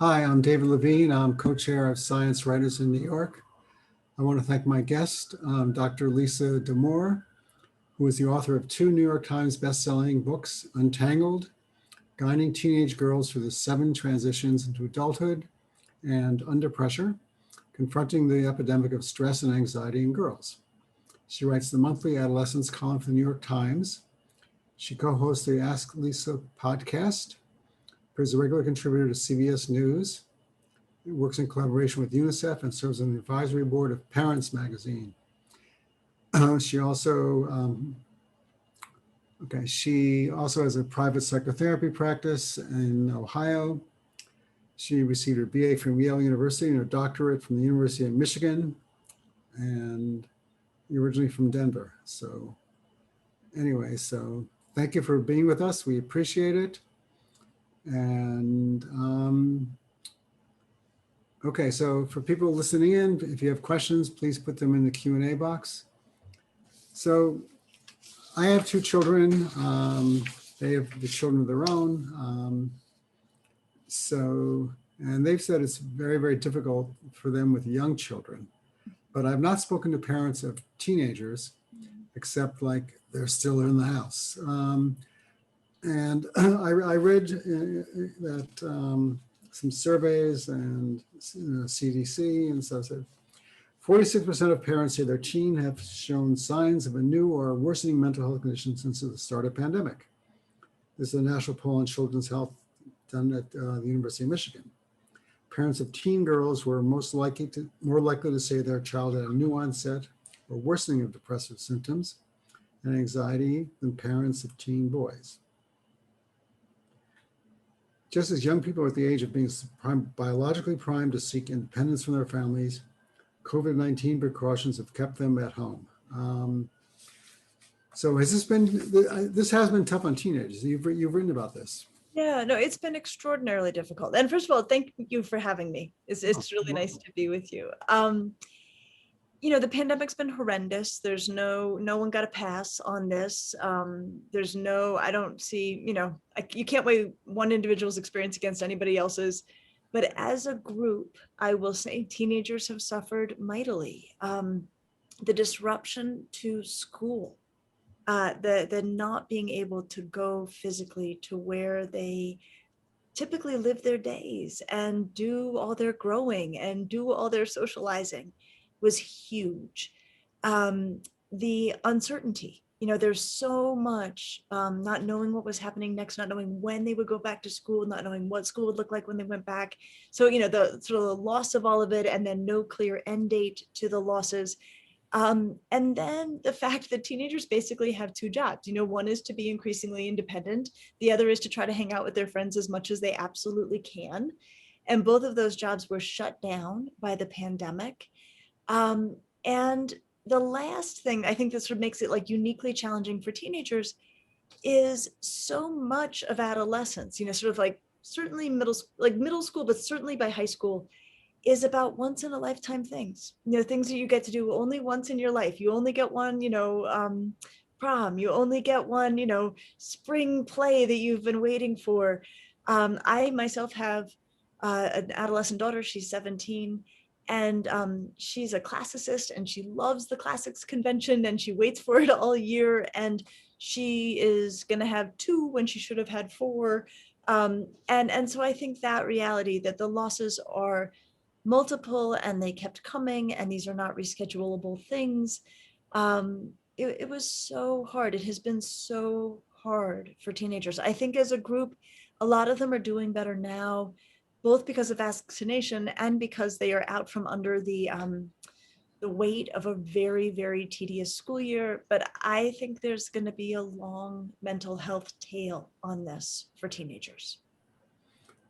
Hi, I'm David Levine. I'm co-chair of Science Writers in New York. I want to thank my guest, Dr. Lisa Damour, who is the author of 2 New York Times best-selling books, Untangled, Guiding Teenage Girls Through the 7 Transitions into Adulthood, and Under Pressure, Confronting the Epidemic of Stress and Anxiety in Girls. She writes the monthly adolescence column for the New York Times. She co-hosts the Ask Lisa podcast, is a regular contributor to CBS News. It works in collaboration with UNICEF and serves on the advisory board of Parents Magazine. She also has a private psychotherapy practice in Ohio. She received her BA from Yale University and her doctorate from the University of Michigan, and originally from Denver. So anyway, so thank you for being with us. We appreciate it. And okay, so for people listening in, if you have questions, please put them in the Q&A box. So I have 2 children. They have the children of their own. And they've said it's very, very difficult for them with young children. But I've not spoken to parents of teenagers, except like they're still in the house. And I read that some surveys and CDC and stuff said 46% of parents say their teen have shown signs of a new or worsening mental health condition since the start of the pandemic. This is a national poll on children's health done at the University of Michigan. Parents of teen girls were more likely to say their child had a new onset or worsening of depressive symptoms and anxiety than parents of teen boys. Just as young people at the age of being biologically primed to seek independence from their families, COVID-19 precautions have kept them at home. So has this has been tough on teenagers. You've written about this. Yeah, no, it's been extraordinarily difficult. And first of all, thank you for having me. It's really nice to be with you. The pandemic's been horrendous. There's no one got a pass on this. I don't see, you can't weigh one individual's experience against anybody else's. But as a group, I will say teenagers have suffered mightily. The disruption to school, the not being able to go physically to where they typically live their days and do all their growing and do all their socializing was huge. The uncertainty, there's so much not knowing what was happening next, not knowing when they would go back to school, not knowing what school would look like when they went back. So, the sort of the loss of all of it, and then no clear end date to the losses. And then the fact that teenagers basically have 2 jobs. One is to be increasingly independent. The other is to try to hang out with their friends as much as they absolutely can. And both of those jobs were shut down by the pandemic. And the last thing I think that sort of makes it like uniquely challenging for teenagers is so much of adolescence, sort of like certainly middle school, but certainly by high school, is about once in a lifetime things, things that you get to do only once in your life. You only get one, prom, you only get one, spring play that you've been waiting for. I myself have an adolescent daughter, she's 17. And she's a classicist and she loves the classics convention and she waits for it all year. And she is going to have 2 when she should have had 4. And so I think that reality that the losses are multiple and they kept coming and these are not reschedulable things. It was so hard. It has been so hard for teenagers. I think as a group, a lot of them are doing better now, both because of vaccination and because they are out from under the weight of a very, very tedious school year. But I think there's going to be a long mental health tail on this for teenagers.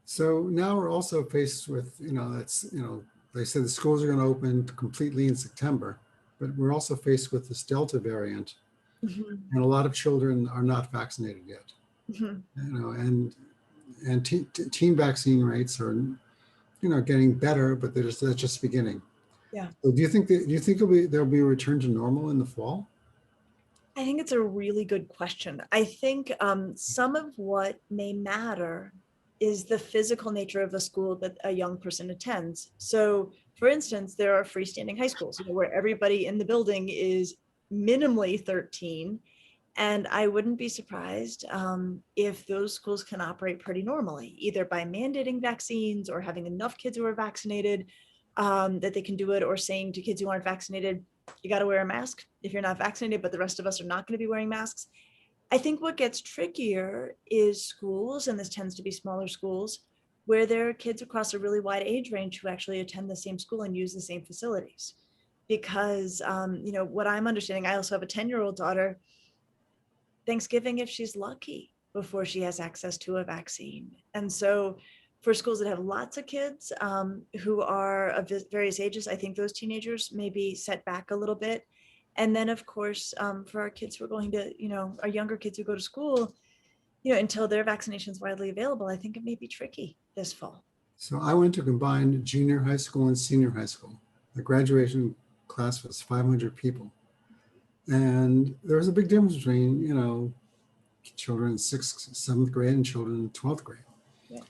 So now we're also faced with, they said the schools are going to open completely in September, but we're also faced with this Delta variant. Mm-hmm. And a lot of children are not vaccinated yet. Mm-hmm. And teen vaccine rates are, getting better, but they're just beginning. Yeah. So do you think there'll be a return to normal in the fall? I think it's a really good question. I think some of what may matter is the physical nature of the school that a young person attends. So for instance, there are freestanding high schools, where everybody in the building is minimally 13. And I wouldn't be surprised if those schools can operate pretty normally, either by mandating vaccines or having enough kids who are vaccinated that they can do it, or saying to kids who aren't vaccinated, you got to wear a mask if you're not vaccinated, but the rest of us are not going to be wearing masks. I think what gets trickier is schools, and this tends to be smaller schools, where there are kids across a really wide age range who actually attend the same school and use the same facilities. Because, what I'm understanding, I also have a 10-year-old daughter. Thanksgiving, if she's lucky, before she has access to a vaccine. And so for schools that have lots of kids who are of various ages, I think those teenagers may be set back a little bit. And then of course, for our kids who are going to, our younger kids who go to school, until their vaccination is widely available, I think it may be tricky this fall. So I went to combined junior high school and senior high school. The graduation class was 500 people. And there was a big difference between, children in 6th, 7th grade and children in 12th grade. Yeah.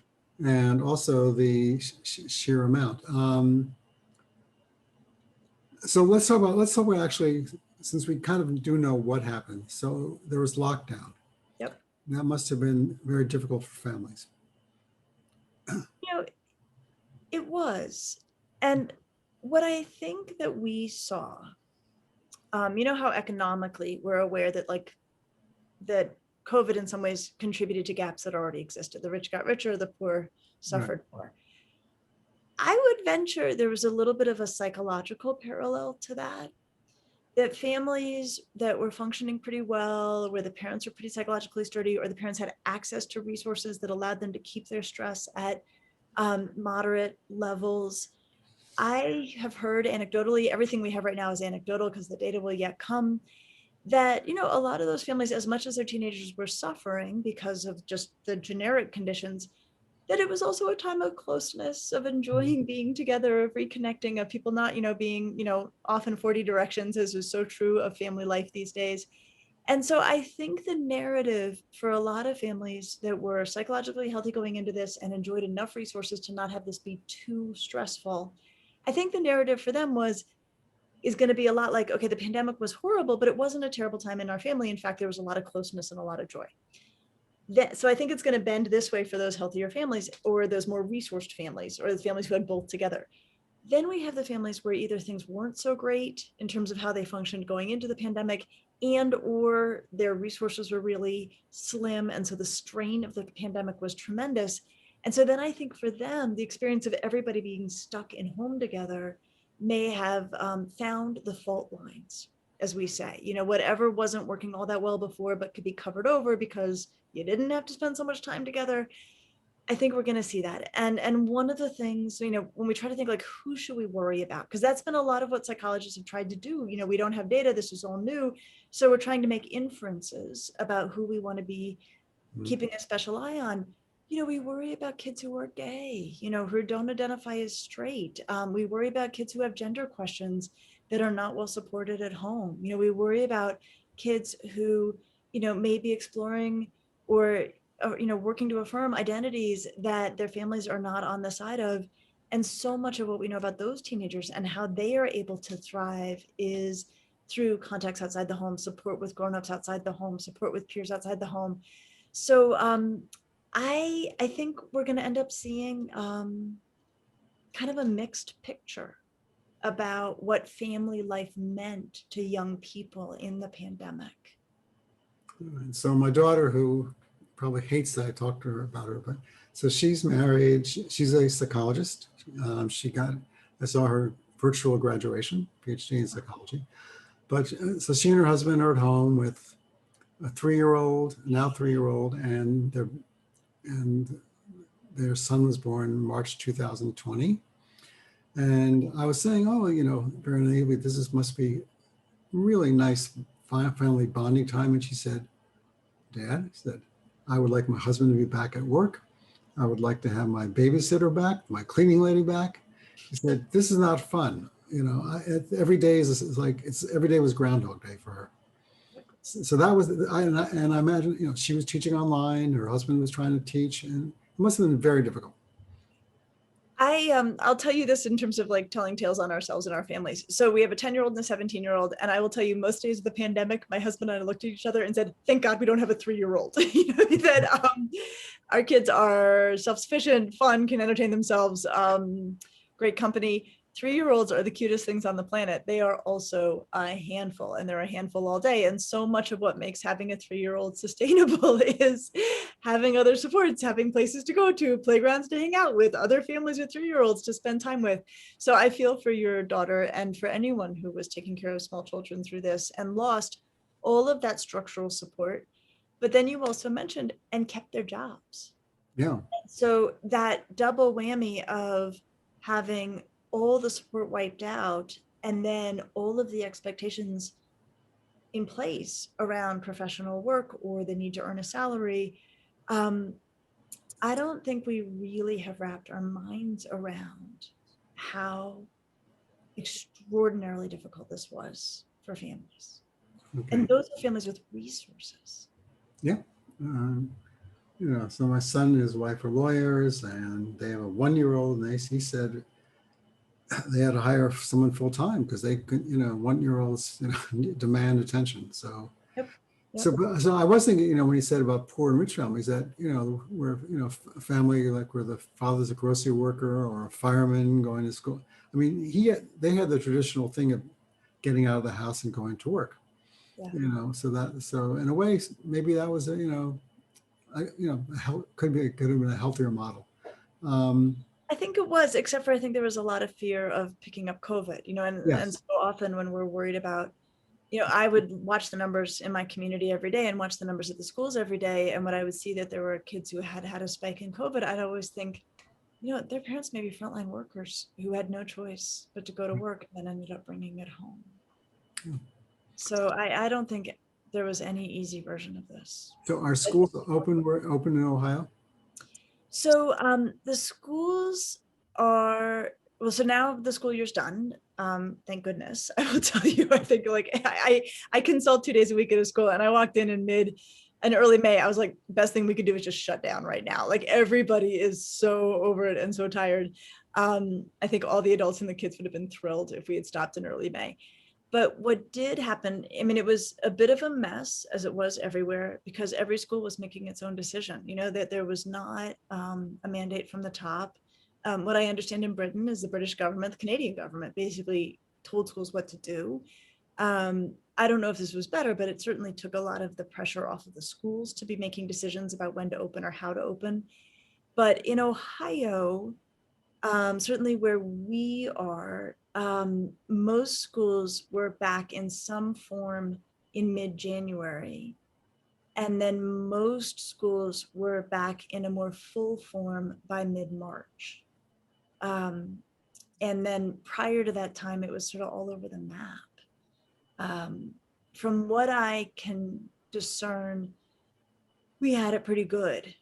And also the sheer amount. So let's talk about actually, since we kind of do know what happened. So there was lockdown. Yep. That must have been very difficult for families. It was. And what I think that we saw, how economically we're aware that that COVID in some ways contributed to gaps that already existed. The rich got richer, the poor suffered more. I would venture there was a little bit of a psychological parallel to that families that were functioning pretty well, where the parents were pretty psychologically sturdy, or the parents had access to resources that allowed them to keep their stress at moderate levels. I have heard anecdotally, everything we have right now is anecdotal because the data will yet come, that, a lot of those families, as much as their teenagers were suffering because of just the generic conditions, that it was also a time of closeness, of enjoying being together, of reconnecting, of people not, being, off in 40 directions, as is so true of family life these days. And so I think the narrative for a lot of families that were psychologically healthy going into this and enjoyed enough resources to not have this be too stressful, I think the narrative for them is going to be a lot like, okay, the pandemic was horrible, but it wasn't a terrible time in our family. In fact, there was a lot of closeness and a lot of joy. So I think it's going to bend this way for those healthier families, or those more resourced families, or the families who had both together. Then we have the families where either things weren't so great in terms of how they functioned going into the pandemic, and or their resources were really slim. And so the strain of the pandemic was tremendous. And so then I think for them, the experience of everybody being stuck in home together may have found the fault lines, as we say, whatever wasn't working all that well before, but could be covered over because you didn't have to spend so much time together. I think we're going to see that. And one of the things, when we try to think who should we worry about? Because that's been a lot of what psychologists have tried to do. We don't have data. This is all new. So we're trying to make inferences about who we want to be keeping a special eye on. We worry about kids who are gay, who don't identify as straight. We worry about kids who have gender questions that are not well supported at home. We worry about kids who, may be exploring or working to affirm identities that their families are not on the side of. And so much of what we know about those teenagers and how they are able to thrive is through contacts outside the home, support with grownups outside the home, support with peers outside the home. So I think we're going to end up seeing kind of a mixed picture about what family life meant to young people in the pandemic. And so my daughter, who probably hates that I talked to her about her, but so she's married. She's a psychologist. I saw her virtual graduation, PhD in psychology. But so she and her husband are at home with a 3-year-old, now 3-year-old, and their son was born March 2020. And I was saying, very naively, must be really nice family bonding time. And she said, Dad, I would like my husband to be back at work. I would like to have my babysitter back, my cleaning lady back. She said, this is not fun. Every day every day was Groundhog Day for her. So that was, and I imagine, she was teaching online, her husband was trying to teach, and must have been very difficult. I'll tell you this in terms of like telling tales on ourselves and our families. So we have a 10-year-old and a 17-year-old, and I will tell you, most days of the pandemic, my husband and I looked at each other and said, "Thank God we don't have a 3-year-old." You know, that our kids are self-sufficient, fun, can entertain themselves, great company. 3-year-olds are the cutest things on the planet. They are also a handful, and they're a handful all day. And so much of what makes having a 3-year-old sustainable is having other supports, having places to go to, playgrounds to hang out with, other families with 3-year-olds to spend time with. So I feel for your daughter and for anyone who was taking care of small children through this and lost all of that structural support. But then you also mentioned and kept their jobs. Yeah. So that double whammy of having all the support wiped out and then all of the expectations in place around professional work or the need to earn a salary. I don't think we really have wrapped our minds around how extraordinarily difficult this was for families. Okay. And those are families with resources. Yeah. You know, so my son and his wife are lawyers, and they have a 1-year-old, and he said they had to hire someone full time because they could, you know, 1-year-olds, you know, demand attention. So, Yep. so I was thinking, you know, when he said about poor and rich families, that, you know, where, you know, a family like where the father's a grocery worker or a fireman going to school. I mean, they had the traditional thing of getting out of the house and going to work. Yeah. You know, so in a way, maybe that was a, you know, could have been a healthier model. I think it was, except for I think there was a lot of fear of picking up COVID, you know, and Yes. so often when we're worried about, you know, I would watch the numbers in my community every day and watch the numbers at the schools every day. And when I would see that there were kids who had had a spike in COVID, I'd always think, you know, their parents may be frontline workers who had no choice but to go to work and then ended up bringing it home. Yeah. So I don't think there was any easy version of this. So are schools open in Ohio? So the schools are, well, so now the school year's done. Thank goodness. I will tell you, I think like I consult 2 days a week at a school, and I walked in early May. I was like, best thing we could do is just shut down right now. Like everybody is so over it and so tired. I think all the adults and the kids would have been thrilled if we had stopped in early May. But what did happen, I mean, it was a bit of a mess, as it was everywhere, because every school was making its own decision, you know, that there was not a mandate from the top. What I understand in Britain is the British government, the Canadian government basically told schools what to do. I don't know if this was better, but it certainly took a lot of the pressure off of the schools to be making decisions about when to open or how to open. But in Ohio, certainly where we are, most schools were back in some form in mid-January. And then most schools were back in a more full form by mid-March. And then prior to that time, it was sort of all over the map. From what I can discern, we had it pretty good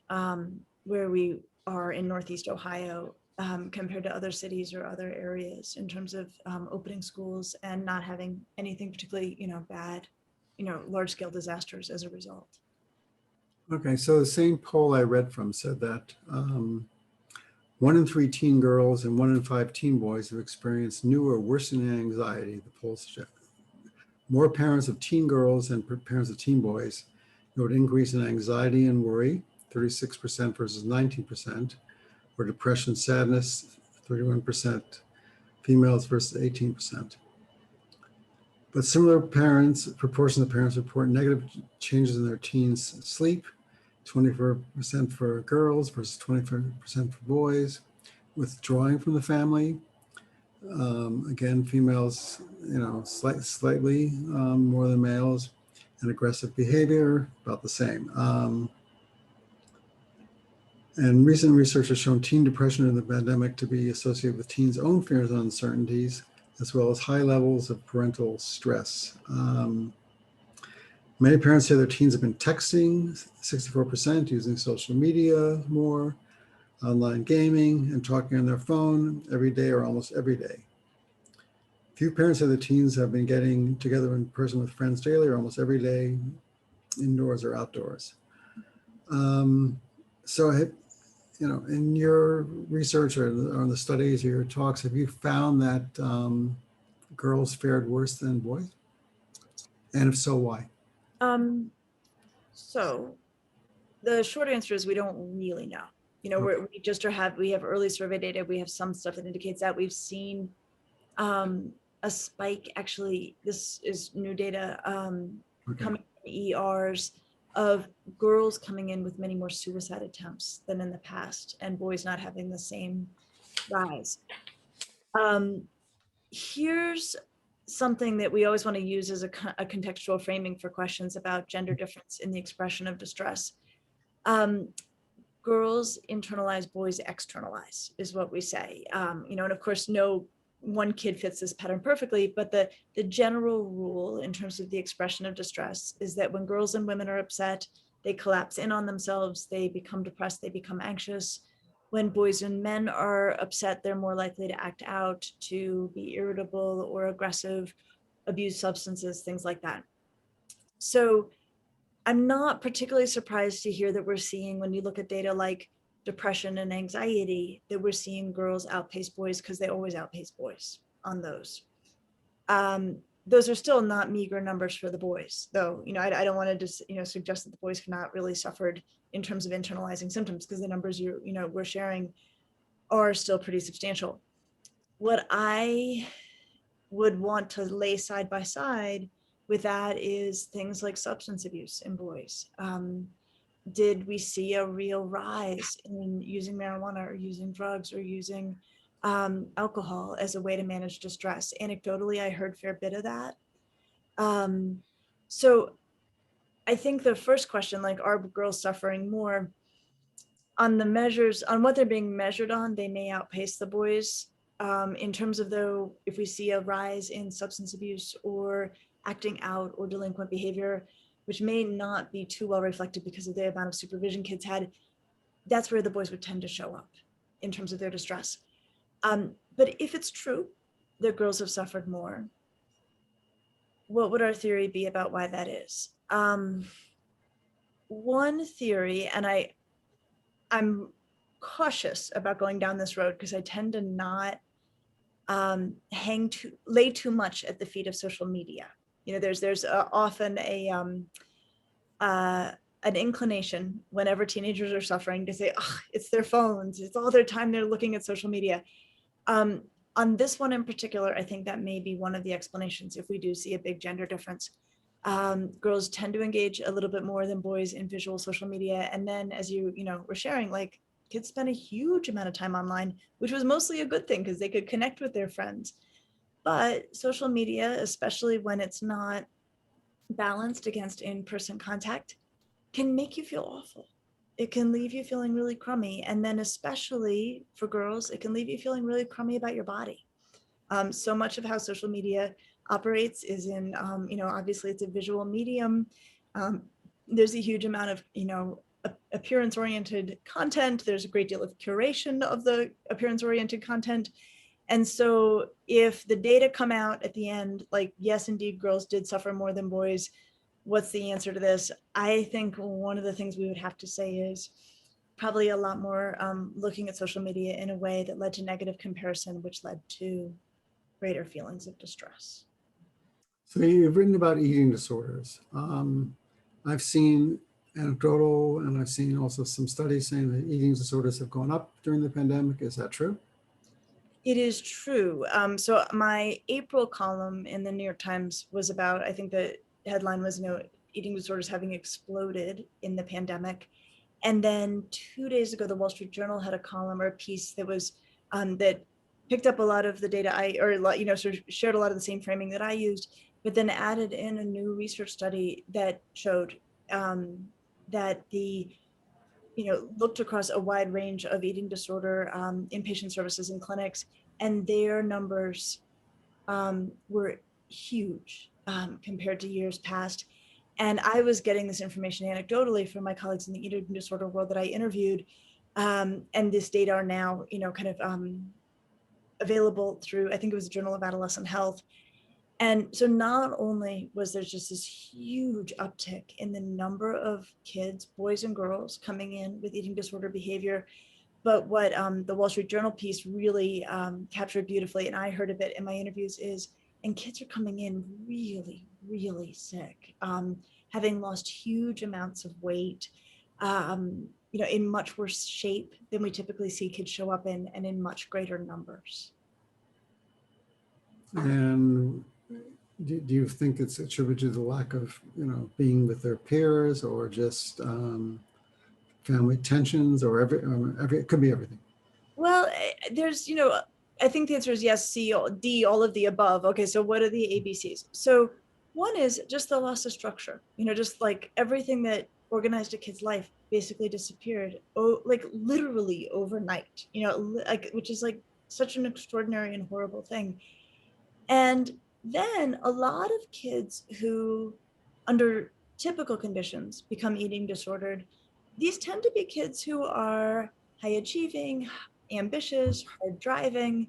where we are in Northeast Ohio. Compared to other cities or other areas in terms of opening schools and not having anything particularly, you know, bad, you know, large scale disasters as a result. Okay, so the same poll I read from said that 1 in 3 teen girls and 1 in 5 teen boys have experienced new or worsening anxiety, the poll suggests. More parents of teen girls and parents of teen boys note increase in anxiety and worry, 36% versus 19%. Or depression, sadness, 31% females versus 18%. But similar proportion of parents report negative changes in their teens' sleep, 24% for girls versus 25% for boys, withdrawing from the family. Again, females, you know, slightly more than males, and aggressive behavior, about the same. And recent research has shown teen depression in the pandemic to be associated with teens' own fears and uncertainties, as well as high levels of parental stress. Many parents say their teens have been texting, 64%, using social media more, online gaming, and talking on their phone every day or almost every day. Few parents say their teens have been getting together in person with friends daily or almost every day, indoors or outdoors. So in your research or the studies or your talks, have you found that girls fared worse than boys? And if so, why? So the short answer is we don't really know. Okay. We have early survey data. We have some stuff that indicates that we've seen a spike. Actually, this is new data Okay. coming from ERs of girls coming in with many more suicide attempts than in the past, and boys not having the same rise. Here's something that we always want to use as a contextual framing for questions about gender difference in the expression of distress. Girls internalize, boys externalize, is what we say. And of course, no one kid fits this pattern perfectly, but the general rule in terms of the expression of distress is that when girls and women are upset, they collapse in on themselves, they become depressed, they become anxious. When boys and men are upset, they're more likely to act out, to be irritable or aggressive, abuse substances, things like that. So I'm not particularly surprised to hear that we're seeing, when you look at data like depression and anxiety, that we're seeing girls outpace boys, because they always outpace boys on those. Those are still not meager numbers for the boys, though. I don't want to just suggest that the boys have not really suffered in terms of internalizing symptoms, because the numbers we're sharing are still pretty substantial. What I would want to lay side by side with that is things like substance abuse in boys. Did we see a real rise in using marijuana or using drugs or using alcohol as a way to manage distress? Anecdotally, I heard a fair bit of that. So I think the first question, like, are girls suffering more? On the measures, on what they're being measured on, they may outpace the boys. In terms of, though, if we see a rise in substance abuse or acting out or delinquent behavior, which may not be too well reflected because of the amount of supervision kids had, that's where the boys would tend to show up in terms of their distress. But if it's true that girls have suffered more, what would our theory be about why that is? One theory, and I'm cautious about going down this road because I tend to not lay too much at the feet of social media. There's often an inclination whenever teenagers are suffering to say, oh, it's their phones, it's all their time they're looking at social media. On this one in particular, I think that may be one of the explanations if we do see a big gender difference. Girls tend to engage a little bit more than boys in visual social media. And then, as were sharing, like, kids spend a huge amount of time online, which was mostly a good thing because they could connect with their friends. But social media, especially when it's not balanced against in-person contact, can make you feel awful. It can leave you feeling really crummy. And then, especially for girls, it can leave you feeling really crummy about your body. So much of how social media operates is in, obviously it's a visual medium. There's a huge amount of, appearance-oriented content. There's a great deal of curation of the appearance-oriented content. And so if the data come out at the end, like, yes, indeed, girls did suffer more than boys, what's the answer to this? I think one of the things we would have to say is probably a lot more looking at social media in a way that led to negative comparison, which led to greater feelings of distress. So you've written about eating disorders. I've seen anecdotal, and I've seen also some studies saying that eating disorders have gone up during the pandemic. Is that true? It is true. So my April column in the New York Times was about, I think the headline was, eating disorders having exploded in the pandemic. And then 2 days ago, the Wall Street Journal had a column or a piece that was that picked up a lot of the data sort of shared a lot of the same framing that I used, but then added in a new research study that showed that looked across a wide range of eating disorder inpatient services and clinics, and their numbers were huge compared to years past. And I was getting this information anecdotally from my colleagues in the eating disorder world that I interviewed. And this data are now, available through, I think it was the Journal of Adolescent Health. And so not only was there just this huge uptick in the number of kids, boys and girls, coming in with eating disorder behavior, But what the Wall Street Journal piece really captured beautifully, and I heard of it in my interviews, is, and kids are coming in really, really sick, having lost huge amounts of weight, in much worse shape than we typically see kids show up in, and in much greater numbers. And do you think it's attributed to the lack of, being with their peers, or just family tensions, or it could be everything? Well, there's, I think the answer is yes, C, D, all of the above. Okay, so what are the ABCs? So one is just the loss of structure, just like everything that organized a kid's life basically disappeared, like literally overnight, like, which is like such an extraordinary and horrible thing. And then a lot of kids who, under typical conditions, become eating disordered, these tend to be kids who are high achieving, ambitious, hard driving,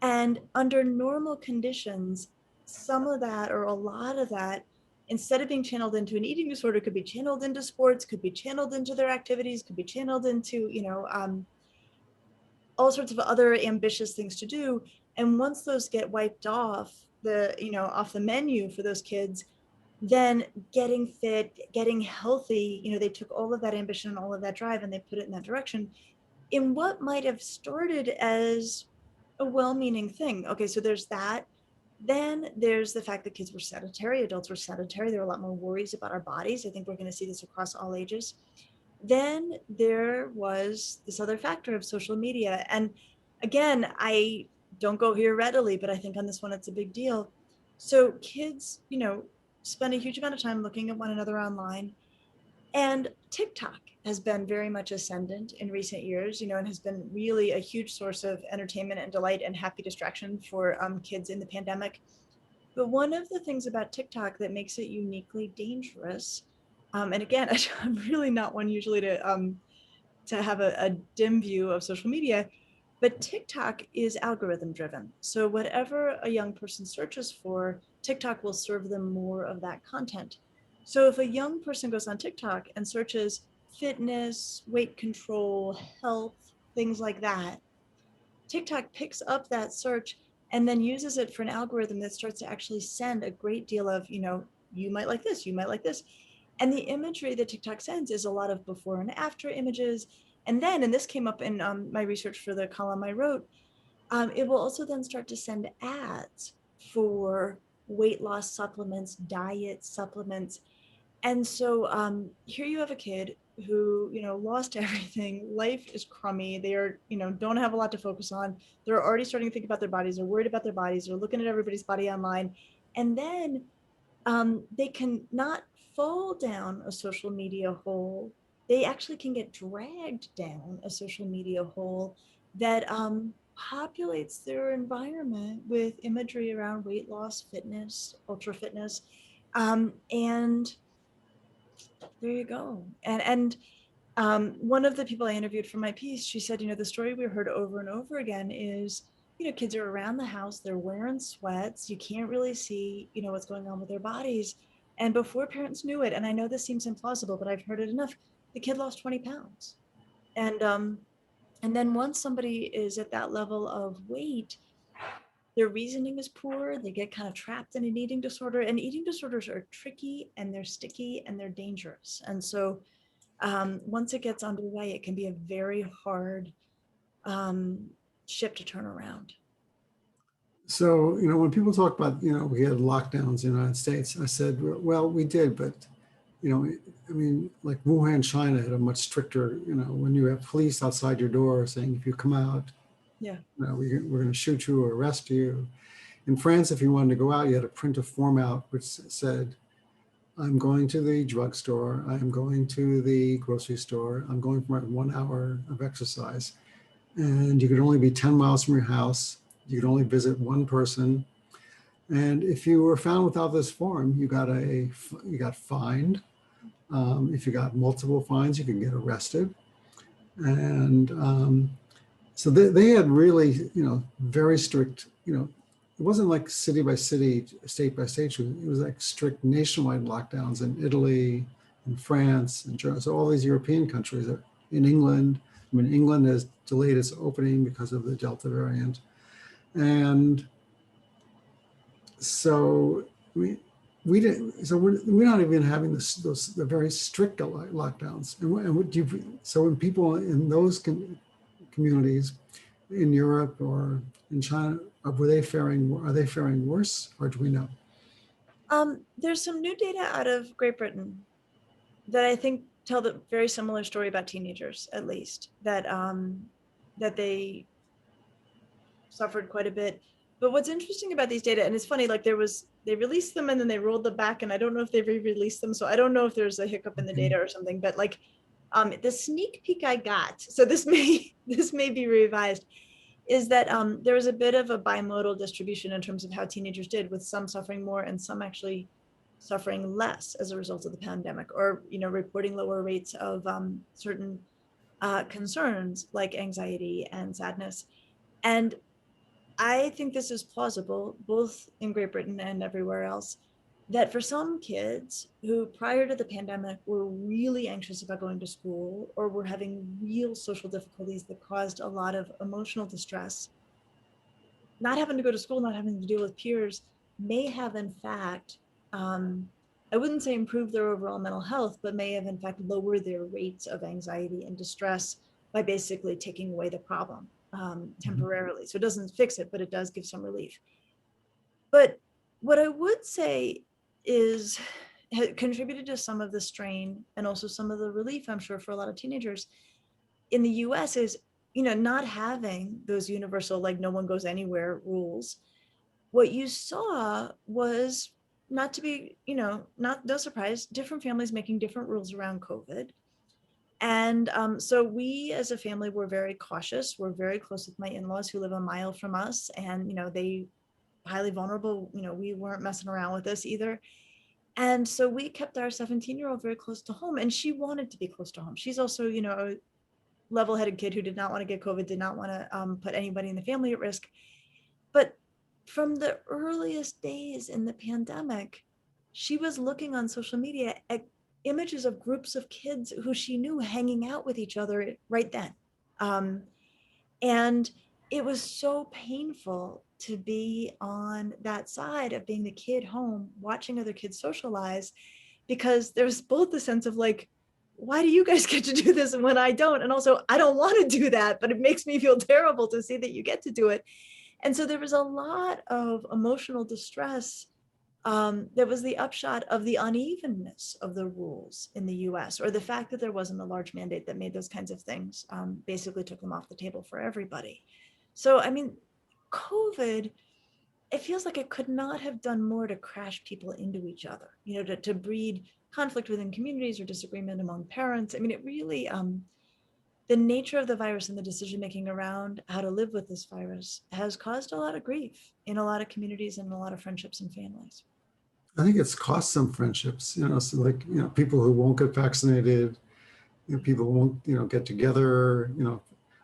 and under normal conditions, some of that, or a lot of that, instead of being channeled into an eating disorder, could be channeled into sports, could be channeled into their activities, could be channeled into, all sorts of other ambitious things to do. And once those get wiped off off the menu for those kids, then getting fit, getting healthy, they took all of that ambition and all of that drive and they put it in that direction in what might have started as a well-meaning thing. Okay, so there's that. Then there's the fact that kids were sedentary, adults were sedentary. There were a lot more worries about our bodies. I think we're going to see this across all ages. Then there was this other factor of social media. And again, I don't go here readily, but I think on this one, it's a big deal. So kids, spend a huge amount of time looking at one another online. And TikTok has been very much ascendant in recent years, and has been really a huge source of entertainment and delight and happy distraction for kids in the pandemic. But one of the things about TikTok that makes it uniquely dangerous, and again, I'm really not one usually to have a dim view of social media, but TikTok is algorithm driven. So whatever a young person searches for, TikTok will serve them more of that content. So if a young person goes on TikTok and searches fitness, weight control, health, things like that, TikTok picks up that search and then uses it for an algorithm that starts to actually send a great deal of, you might like this, you might like this. And the imagery that TikTok sends is a lot of before and after images. And then, and this came up in my research for the column I wrote, it will also then start to send ads for weight loss supplements, diet supplements. And so here you have a kid who, lost everything. Life is crummy. They are, don't have a lot to focus on. They're already starting to think about their bodies. They're worried about their bodies. They're looking at everybody's body online. And then they can not fall down a social media hole. They actually can get dragged down a social media hole that populates their environment with imagery around weight loss, fitness, ultra fitness. And there you go. And one of the people I interviewed for my piece, she said, the story we heard over and over again is, kids are around the house, they're wearing sweats, you can't really see, what's going on with their bodies. And before parents knew it, and I know this seems implausible, but I've heard it enough, the kid lost 20 pounds. And then once somebody is at that level of weight, their reasoning is poor, they get kind of trapped in an eating disorder, and eating disorders are tricky and they're sticky and they're dangerous. And so once it gets underway, it can be a very hard ship to turn around. So, when people talk about, we had lockdowns in the United States, I said, well, we did, but, like Wuhan, China had a much stricter, when you have police outside your door saying, if you come out, yeah, we're going to shoot you or arrest you. In France, if you wanted to go out, you had to print a form out which said, I'm going to the drugstore, I'm going to the grocery store, I'm going for 1 hour of exercise. And you could only be 10 miles from your house. You could only visit one person. And if you were found without this form, you got fined. If you got multiple fines, you could get arrested. And so they had really, very strict, it wasn't like city by city, state by state. It was like strict nationwide lockdowns in Italy, in France, and Germany. So all these European countries, in England, I mean, England has delayed its opening because of the Delta variant. And so we didn't, so we're not even having the very strict lockdowns. And what do you, so when people in those communities in Europe or in China, are they faring worse, or do we know? There's some new data out of Great Britain that I think tell the very similar story about teenagers, at least, that that they suffered quite a bit. But what's interesting about these data, and it's funny, like they released them and then they rolled them back, and I don't know if they re-released them, so I don't know if there's a hiccup in the data or something. But like the sneak peek I got, so this may be revised, is that there was a bit of a bimodal distribution in terms of how teenagers did, with some suffering more and some actually suffering less as a result of the pandemic, or reporting lower rates of certain concerns like anxiety and sadness. And I think this is plausible, both in Great Britain and everywhere else, that for some kids who prior to the pandemic were really anxious about going to school or were having real social difficulties that caused a lot of emotional distress, not having to go to school, not having to deal with peers, may have in fact, I wouldn't say improve their overall mental health, but may have in fact lowered their rates of anxiety and distress by basically taking away the problem temporarily. So it doesn't fix it, but it does give some relief. But what I would say is contributed to some of the strain and also some of the relief, I'm sure, for a lot of teenagers in the US is, not having those universal, like no one goes anywhere rules. What you saw was, not to be, no surprise, different families making different rules around COVID. And so we as a family were very cautious. We're very close with my in-laws who live a mile from us, and they highly vulnerable. We weren't messing around with this either. And so we kept our 17-year-old very close to home, and she wanted to be close to home. She's also, a level-headed kid who did not want to get COVID, did not want to put anybody in the family at risk. But from the earliest days in the pandemic, she was looking on social media at images of groups of kids who she knew hanging out with each other right then. And it was so painful to be on that side of being the kid home, watching other kids socialize, because there was both the sense of like, why do you guys get to do this and when I don't? And also, I don't want to do that, but it makes me feel terrible to see that you get to do it. And so there was a lot of emotional distress that was the upshot of the unevenness of the rules in the US, or the fact that there wasn't a large mandate that made those kinds of things, basically took them off the table for everybody. So, I mean, COVID, it feels like it could not have done more to crash people into each other, to breed conflict within communities or disagreement among parents. I mean, it really, the nature of the virus and the decision-making around how to live with this virus has caused a lot of grief in a lot of communities and a lot of friendships and families. I think it's cost some friendships, so like, people who won't get vaccinated, people who won't, get together,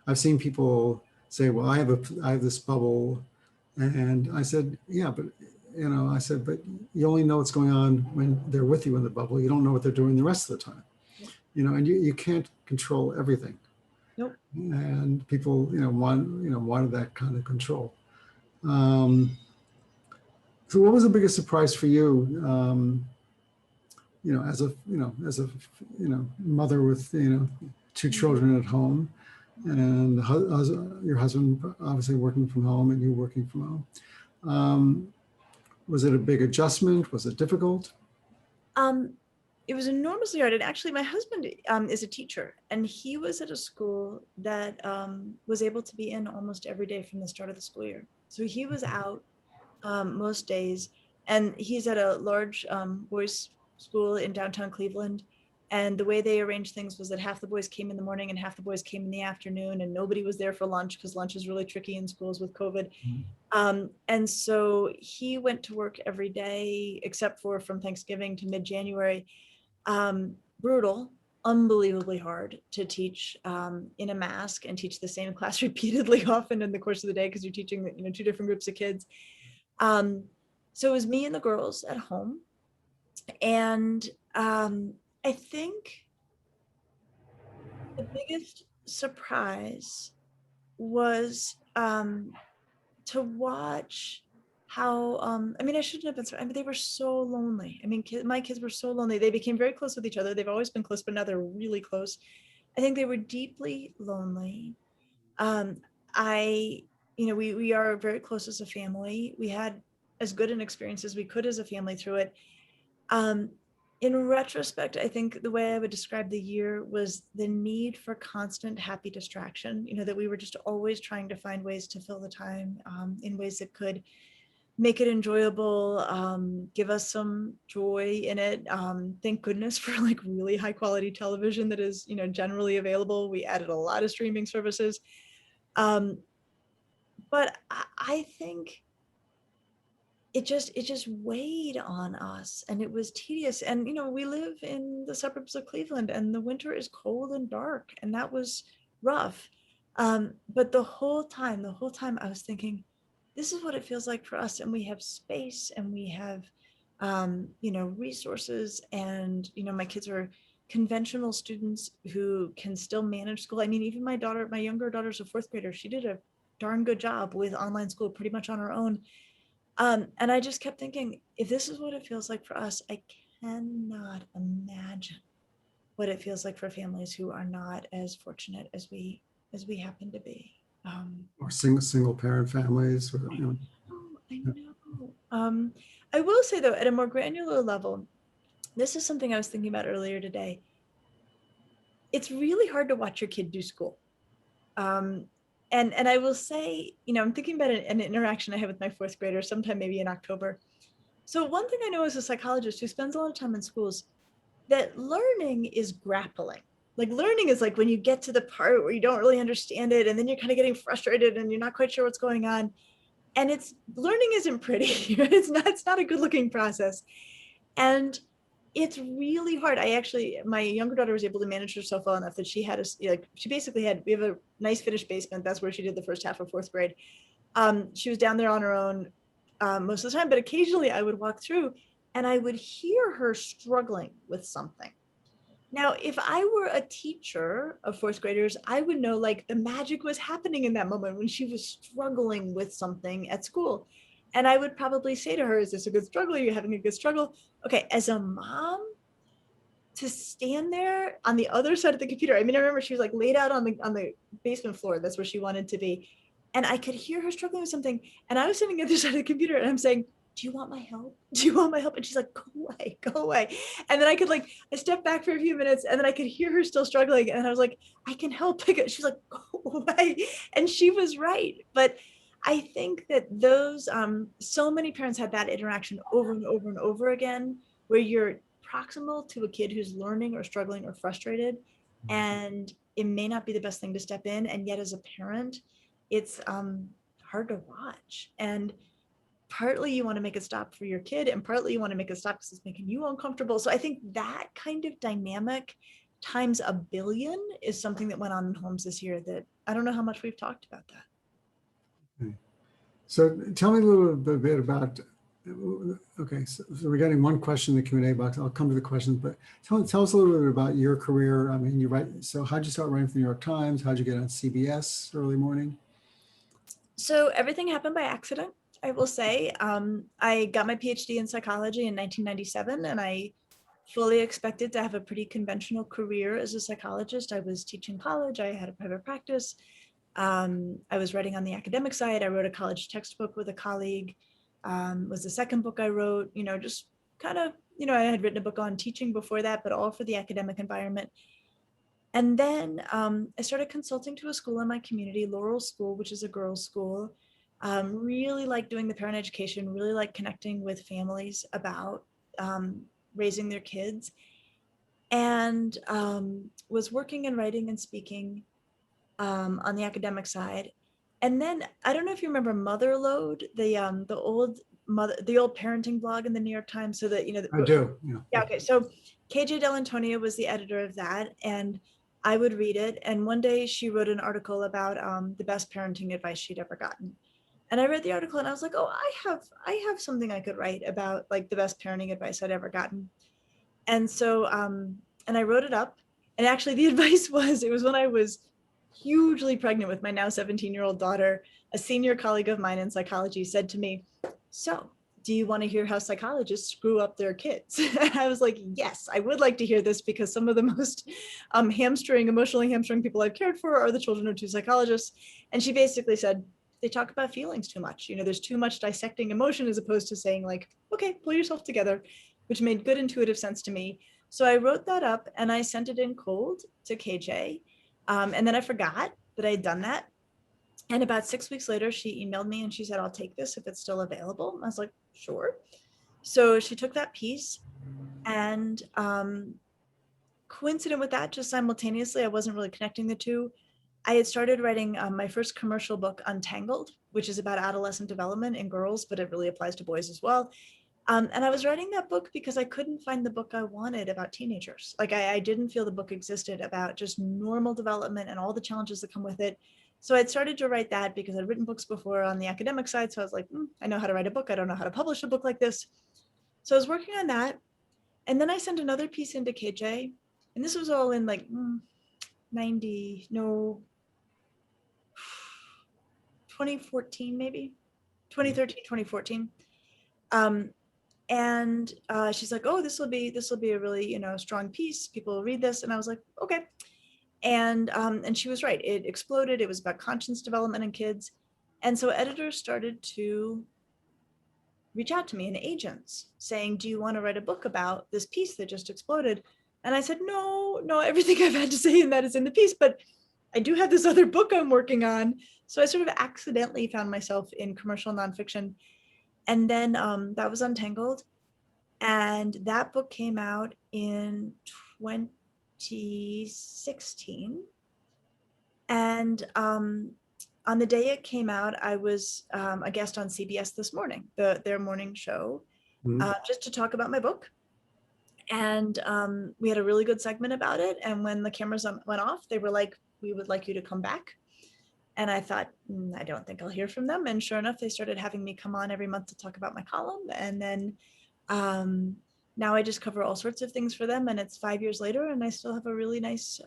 I've seen people say, well, I have this bubble. And I said, yeah, but, but you only know what's going on when they're with you in the bubble. You don't know what they're doing the rest of the time, and you can't control everything. Nope. And people, wanted that kind of control. So what was the biggest surprise for you, as a mother with, two children at home, and your husband obviously working from home and you working from home? Was it a big adjustment? Was it difficult? It was enormously hard. And actually, my husband is a teacher, and he was at a school that was able to be in almost every day from the start of the school year. So he was out most days, and he's at a large boys' school in downtown Cleveland. And the way they arranged things was that half the boys came in the morning and half the boys came in the afternoon, and nobody was there for lunch because lunch is really tricky in schools with COVID. And so he went to work every day except for from Thanksgiving to mid-January. Brutal, unbelievably hard to teach in a mask and teach the same class repeatedly often in the course of the day, because you're teaching two different groups of kids. So it was me and the girls at home. And I think the biggest surprise was to watch how, I mean, I shouldn't have been, I mean, they were so lonely. I mean, my kids were so lonely. They became very close with each other. They've always been close, but now they're really close. I think they were deeply lonely. Um, I, we are very close as a family. We had as good an experience as we could as a family through it. Um, in retrospect, I think the way I would describe the year was the need for constant happy distraction, that we were just always trying to find ways to fill the time in ways that could make it enjoyable, give us some joy in it. Thank goodness for like really high quality television that is, generally available. We added a lot of streaming services. But I think it just weighed on us, and it was tedious. And we live in the suburbs of Cleveland, and the winter is cold and dark, and that was rough. But the whole time I was thinking, this is what it feels like for us, and we have space, and we have resources, and my kids are conventional students who can still manage school. I mean, even my younger daughter's a fourth grader. She did a darn good job with online school pretty much on her own. And I just kept thinking, if this is what it feels like for us, I cannot imagine what it feels like for families who are not as fortunate as we happen to be. Or single parent families. I know. I will say though, at a more granular level, this is something I was thinking about earlier today. It's really hard to watch your kid do school. And I will say, I'm thinking about an interaction I had with my fourth grader sometime maybe in October. So one thing I know as a psychologist who spends a lot of time in schools, that learning is grappling. Like learning is like when you get to the part where you don't really understand it, and then you're kind of getting frustrated and you're not quite sure what's going on. And learning isn't pretty. It's not a good looking process. And it's really hard. My younger daughter was able to manage herself well enough that she had we have a nice finished basement. That's where she did the first half of fourth grade. She was down there on her own most of the time, but occasionally I would walk through and I would hear her struggling with something. Now, if I were a teacher of fourth graders, I would know like the magic was happening in that moment when she was struggling with something at school. And I would probably say to her, is this a good struggle? Are you having a good struggle? Okay, as a mom, to stand there on the other side of the computer. I mean, I remember she was like laid out on the basement floor. That's where she wanted to be. And I could hear her struggling with something. And I was sitting at the other side of the computer and I'm saying, do you want my help? Do you want my help? And she's like, go away, go away. And then I stepped back for a few minutes and then I could hear her still struggling. And I was like, I can help. She's like, go away. And she was right. But I think that those, so many parents had that interaction over and over and over again, where you're proximal to a kid who's learning or struggling or frustrated, and it may not be the best thing to step in. And yet as a parent, it's hard to watch. And partly you want to make it stop for your kid, and partly you want to make it stop because it's making you uncomfortable. So I think that kind of dynamic times a billion is something that went on in homes this year that I don't know how much we've talked about that. Okay. So tell me a little bit about, okay, so we're getting one question in the Q&A box. I'll come to the questions, but tell us a little bit about your career. I mean, you write, so how'd you start writing for the New York Times? How'd you get on CBS early morning? So everything happened by accident, I will say. I got my PhD in psychology in 1997, and I fully expected to have a pretty conventional career as a psychologist. I was teaching college. I had a private practice. I was writing on the academic side. I wrote a college textbook with a colleague. Was the second book I wrote, just kind of, I had written a book on teaching before that, but all for the academic environment. And then I started consulting to a school in my community, Laurel School, which is a girls' school. Really like doing the parent education, really like connecting with families about raising their kids, and was working and writing and speaking on the academic side. And then I don't know if you remember Motherload, the old parenting blog in the New York Times. So that I do. Yeah. Okay. So KJ Dell'Antonia was the editor of that, and I would read it. And one day she wrote an article about the best parenting advice she'd ever gotten. And I read the article and I was like, oh, I have something I could write about, like the best parenting advice I'd ever gotten. And so and I wrote it up. And actually the advice was, it was when I was hugely pregnant with my now 17-year-old daughter, a senior colleague of mine in psychology said to me, so do you want to hear how psychologists screw up their kids? And I was like, yes, I would like to hear this, because some of the most emotionally hamstring people I've cared for are the children of two psychologists. And she basically said, they talk about feelings too much. You know, there's too much dissecting emotion, as opposed to saying like, okay, pull yourself together, which made good intuitive sense to me. So I wrote that up and I sent it in cold to KJ. And then I forgot that I had done that. And about 6 weeks later, she emailed me and she said, I'll take this if it's still available. I was like, sure. So she took that piece, and coincident with that, just simultaneously, I wasn't really connecting the two. I had started writing my first commercial book, Untangled, which is about adolescent development in girls, but it really applies to boys as well. And I was writing that book because I couldn't find the book I wanted about teenagers. Like I didn't feel the book existed about just normal development and all the challenges that come with it. So I'd started to write that because I'd written books before on the academic side. So I was like, I know how to write a book. I don't know how to publish a book like this. So I was working on that. And then I sent another piece into KJ. And this was all in like 2014, maybe 2013, 2014. And she's like, oh, this will be a really, strong piece. People will read this. And I was like, okay. And she was right. It exploded. It was about conscience development in kids. And so editors started to reach out to me, and agents saying, do you want to write a book about this piece that just exploded? And I said, no, everything I've had to say in that is in the piece, but I do have this other book I'm working on. So I sort of accidentally found myself in commercial nonfiction. And then that was Untangled. And that book came out in 2016. And on the day it came out, I was a guest on CBS This Morning, their morning show, just to talk about my book. And we had a really good segment about it. And when the cameras went off, they were like, we would like you to come back. And I thought, I don't think I'll hear from them. And sure enough, they started having me come on every month to talk about my column. And then now I just cover all sorts of things for them. And it's 5 years later, and I still have a really nice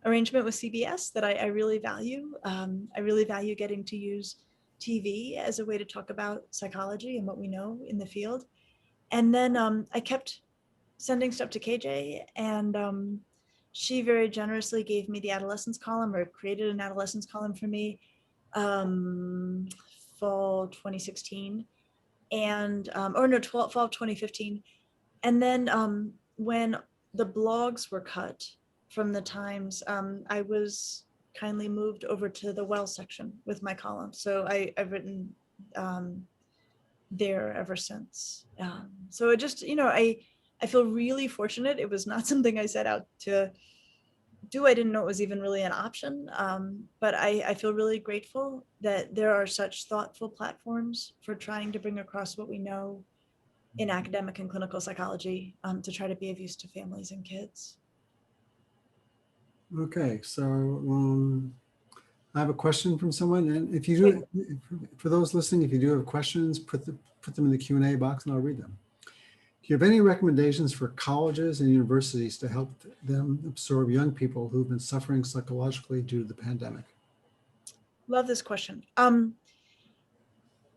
arrangement with CBS that I really value. I really value getting to use TV as a way to talk about psychology and what we know in the field. And then I kept sending stuff to KJ, and she very generously gave me the adolescence column, or created an adolescence column for me, fall 2016, and fall 2015. And then when the blogs were cut from the Times, I was kindly moved over to the Well section with my column. So I've written there ever since. So it just, I feel really fortunate. It was not something I set out to do. I didn't know it was even really an option. But I feel really grateful that there are such thoughtful platforms for trying to bring across what we know in academic and clinical psychology to try to be of use to families and kids. Okay, so I have a question from someone, and if you do, for those listening, if you do have questions, put them in the Q&A box and I'll read them. Do you have any recommendations for colleges and universities to help them absorb young people who've been suffering psychologically due to the pandemic? Love this question.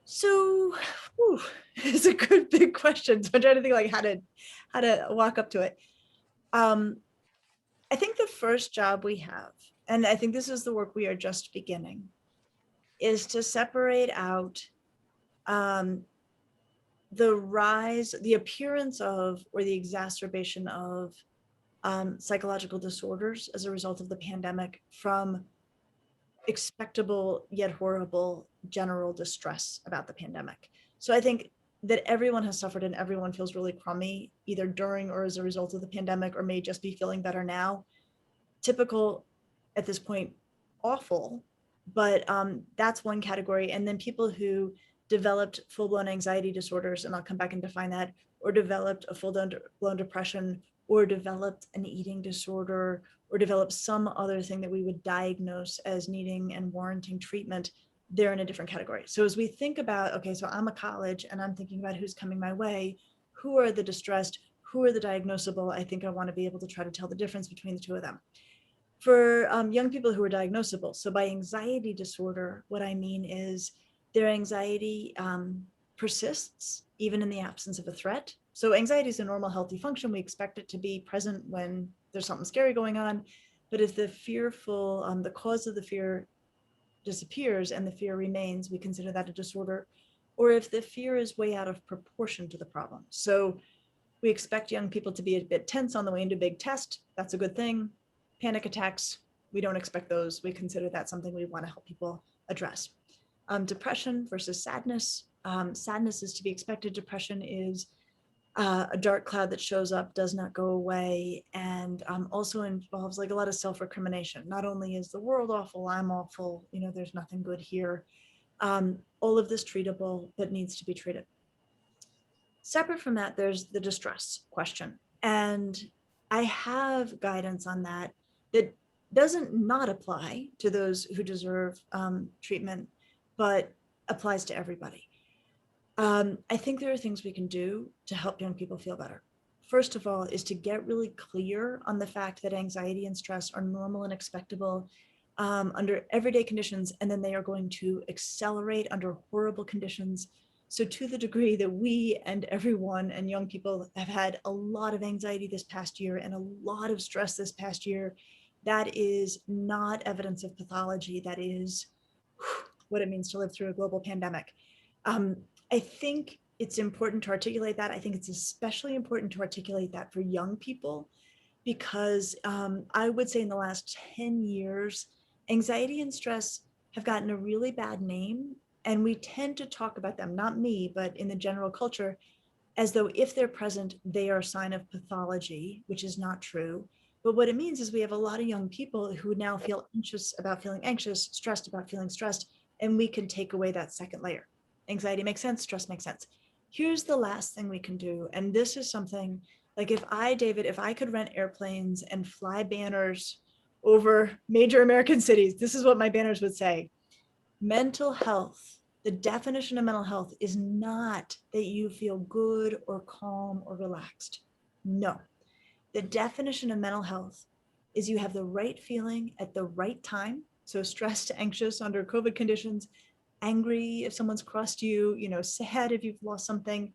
So it's a good big question. So I'm trying to think like how to walk up to it. I think the first job we have, and I think this is the work we are just beginning, is to separate out the appearance of, or the exacerbation of psychological disorders as a result of the pandemic from expectable yet horrible general distress about the pandemic. So I think that everyone has suffered and everyone feels really crummy, either during or as a result of the pandemic, or may just be feeling better now. Typical at this point, awful, but that's one category. And then people who developed full-blown anxiety disorders, and I'll come back and define that, or developed a full-blown depression, or developed an eating disorder, or developed some other thing that we would diagnose as needing and warranting treatment, they're in a different category. So as we think about, okay, so I'm a college and I'm thinking about who's coming my way, who are the distressed, who are the diagnosable, I think I want to be able to try to tell the difference between the two of them. For young people who are diagnosable. So by anxiety disorder, what I mean is their anxiety persists even in the absence of a threat. So anxiety is a normal, healthy function. We expect it to be present when there's something scary going on. But if the the cause of the fear disappears and the fear remains, we consider that a disorder. Or if the fear is way out of proportion to the problem. So we expect young people to be a bit tense on the way into a big test. That's a good thing. Panic attacks, we don't expect those. We consider that something we want to help people address. Depression versus sadness. Sadness is to be expected. Depression is a dark cloud that shows up, does not go away, and also involves like a lot of self-recrimination. Not only is the world awful, I'm awful, there's nothing good here. All of this treatable, but needs to be treated. Separate from that, there's the distress question. And I have guidance on that that doesn't not apply to those who deserve treatment, but applies to everybody. I think there are things we can do to help young people feel better. First of all, is to get really clear on the fact that anxiety and stress are normal and expectable under everyday conditions, and then they are going to accelerate under horrible conditions. So to the degree that we and everyone and young people have had a lot of anxiety this past year and a lot of stress this past year, that is not evidence of pathology. That is what it means to live through a global pandemic. I think it's important to articulate that. I think it's especially important to articulate that for young people, because I would say in the last 10 years, anxiety and stress have gotten a really bad name. And we tend to talk about them, not me, but in the general culture, as though if they're present, they are a sign of pathology, which is not true. But what it means is we have a lot of young people who now feel anxious about feeling anxious, stressed about feeling stressed, and we can take away that second layer. Anxiety makes sense, stress makes sense. Here's the last thing we can do. And this is something like if I could rent airplanes and fly banners over major American cities, this is what my banners would say. Mental health, the definition of mental health is not that you feel good or calm or relaxed. No, the definition of mental health is you have the right feeling at the right time. So stressed, anxious under COVID conditions, angry if someone's crossed you, sad if you've lost something.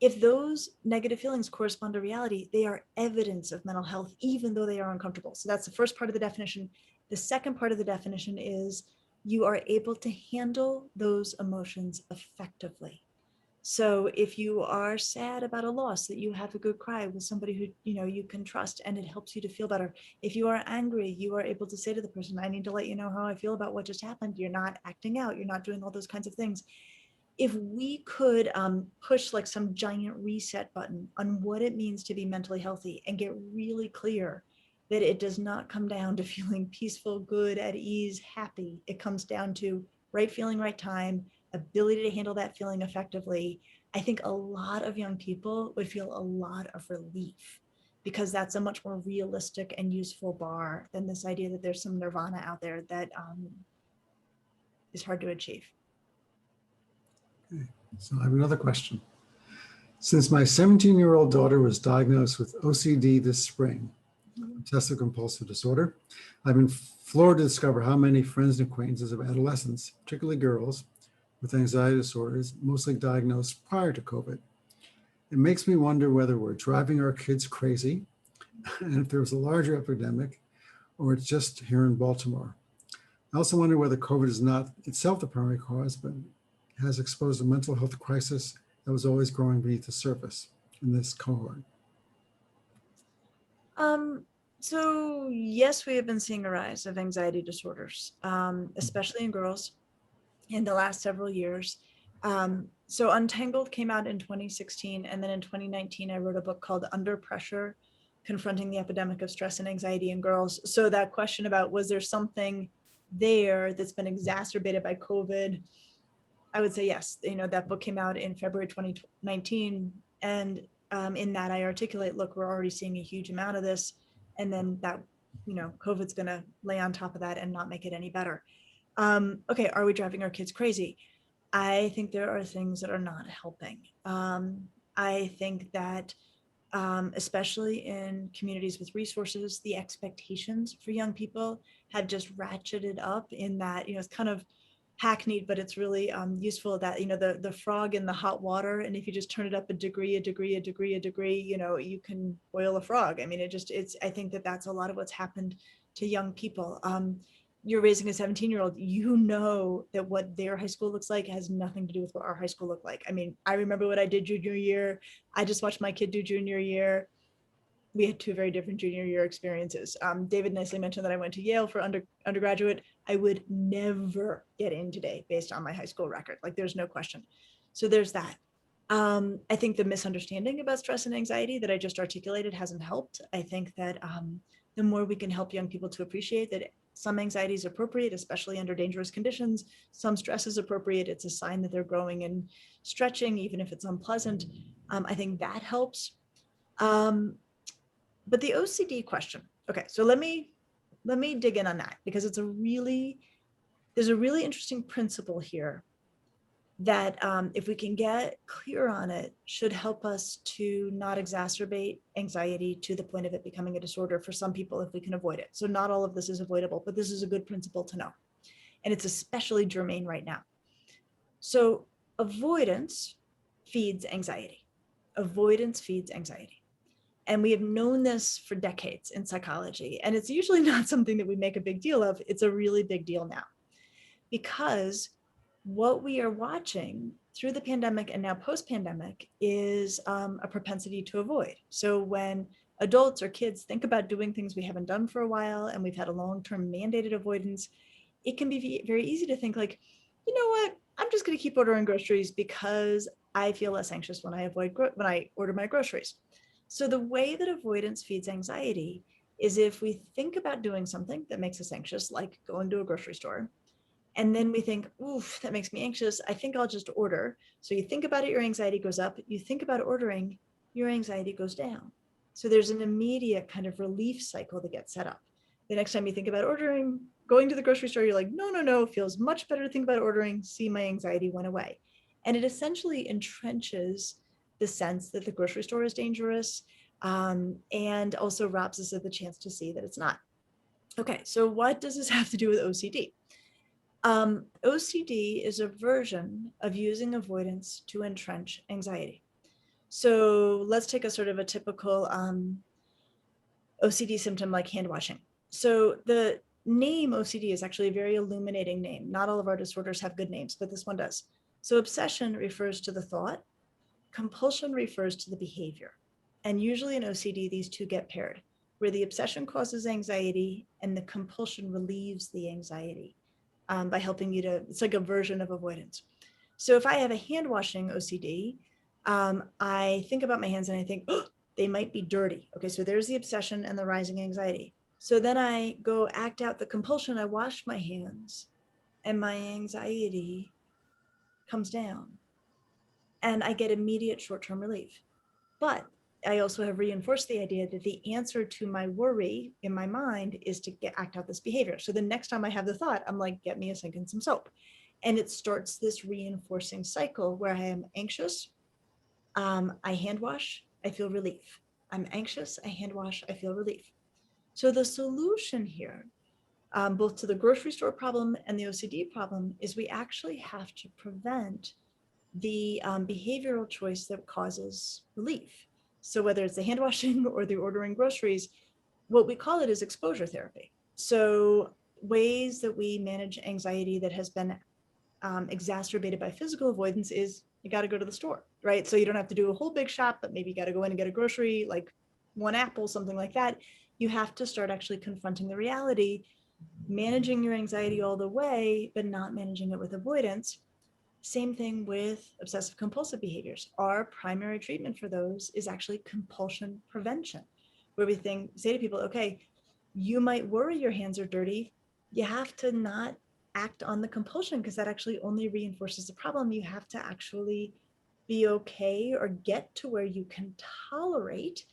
If those negative feelings correspond to reality, they are evidence of mental health, even though they are uncomfortable. So that's the first part of the definition. The second part of the definition is you are able to handle those emotions effectively. So if you are sad about a loss, that you have a good cry with somebody who you can trust, and it helps you to feel better. If you are angry, you are able to say to the person, I need to let you know how I feel about what just happened. You're not acting out. You're not doing all those kinds of things. If we could push like some giant reset button on what it means to be mentally healthy and get really clear that it does not come down to feeling peaceful, good, at ease, happy. It comes down to right feeling, right time, ability to handle that feeling effectively. I think a lot of young people would feel a lot of relief, because that's a much more realistic and useful bar than this idea that there's some nirvana out there that is hard to achieve. Okay. So I have another question. Since my 17-year-old daughter was diagnosed with OCD this spring, obsessive compulsive disorder, I've been floored to discover how many friends and acquaintances of adolescents, particularly girls, with anxiety disorders, mostly diagnosed prior to COVID. It makes me wonder whether we're driving our kids crazy and if there's a larger epidemic or it's just here in Baltimore. I also wonder whether COVID is not itself the primary cause, but has exposed a mental health crisis that was always growing beneath the surface in this cohort. So yes, we have been seeing a rise of anxiety disorders, especially in girls in the last several years. So Untangled came out in 2016, and then in 2019, I wrote a book called Under Pressure, Confronting the Epidemic of Stress and Anxiety in Girls. So that question about, was there something there that's been exacerbated by COVID? I would say yes. That book came out in February 2019, and in that I articulate, look, we're already seeing a huge amount of this, and then that, COVID's going to lay on top of that and not make it any better. Okay, are we driving our kids crazy? I think there are things that are not helping. I think that especially in communities with resources, the expectations for young people have just ratcheted up in that, it's kind of hackneyed, but it's really useful that, the frog in the hot water, and if you just turn it up a degree, you can boil a frog. I mean, I think that that's a lot of what's happened to young people. You're raising a 17-year-old, that what their high school looks like has nothing to do with what our high school looked like. I mean, I remember what I did junior year. I just watched my kid do junior year. We had two very different junior year experiences. David nicely mentioned that I went to Yale for undergraduate. I would never get in today based on my high school record. Like, there's no question. So there's that. I think the misunderstanding about stress and anxiety that I just articulated hasn't helped. I think that the more we can help young people to appreciate that some anxiety is appropriate, especially under dangerous conditions, some stress is appropriate, it's a sign that they're growing and stretching, even if it's unpleasant, I think that helps. But the OCD question, okay, so let me dig in on that, because there's a really interesting principle here that if we can get clear on it, should help us to not exacerbate anxiety to the point of it becoming a disorder for some people if we can avoid it. So not all of this is avoidable, but this is a good principle to know. And it's especially germane right now. So avoidance feeds anxiety. Avoidance feeds anxiety. And we have known this for decades in psychology. And it's usually not something that we make a big deal of. It's a really big deal now, because what we are watching through the pandemic and now post-pandemic is a propensity to avoid. So when adults or kids think about doing things we haven't done for a while, and we've had a long-term mandated avoidance, it can be very easy to think like, you know what, I'm just going to keep ordering groceries because I feel less anxious when I order my groceries. So the way that avoidance feeds anxiety is if we think about doing something that makes us anxious, like going to a grocery store, and then we think, oof, that makes me anxious, I think I'll just order. So you think about it, your anxiety goes up. You think about ordering, your anxiety goes down. So there's an immediate kind of relief cycle that gets set up. The next time you think about ordering, going to the grocery store, you're like, no, feels much better to think about ordering. See, my anxiety went away. And it essentially entrenches the sense that the grocery store is dangerous, and also robs us of the chance to see that it's not. Okay, so what does this have to do with OCD? OCD is a version of using avoidance to entrench anxiety. So let's take a sort of a typical OCD symptom like hand washing. So the name OCD is actually a very illuminating name. Not all of our disorders have good names, but this one does. So obsession refers to the thought, compulsion refers to the behavior. And usually in OCD, these two get paired, where the obsession causes anxiety and the compulsion relieves the anxiety. By helping you to, it's like a version of avoidance. So if I have a hand washing OCD, I think about my hands and I think, oh, they might be dirty. Okay, so there's the obsession and the rising anxiety. So then I go act out the compulsion, I wash my hands, and my anxiety comes down. And I get immediate short-term relief. But I also have reinforced the idea that the answer to my worry in my mind is to act out this behavior. So the next time I have the thought, I'm like, get me a sink and some soap. And it starts this reinforcing cycle where I am anxious, I hand wash, I feel relief. I'm anxious, I hand wash, I feel relief. So the solution here, both to the grocery store problem and the OCD problem, is we actually have to prevent the behavioral choice that causes relief. So whether it's the hand washing or the ordering groceries, what we call it is exposure therapy. So ways that we manage anxiety that has been exacerbated by physical avoidance is you got to go to the store, right? So you don't have to do a whole big shop, but maybe you got to go in and get a grocery, like one apple, something like that. You have to start actually confronting the reality, managing your anxiety all the way, but not managing it with avoidance. Same thing with obsessive compulsive behaviors. Our primary treatment for those is actually compulsion prevention, where we say to people, okay, you might worry your hands are dirty. You have to not act on the compulsion because that actually only reinforces the problem. You have to actually be okay or get to where you can tolerate,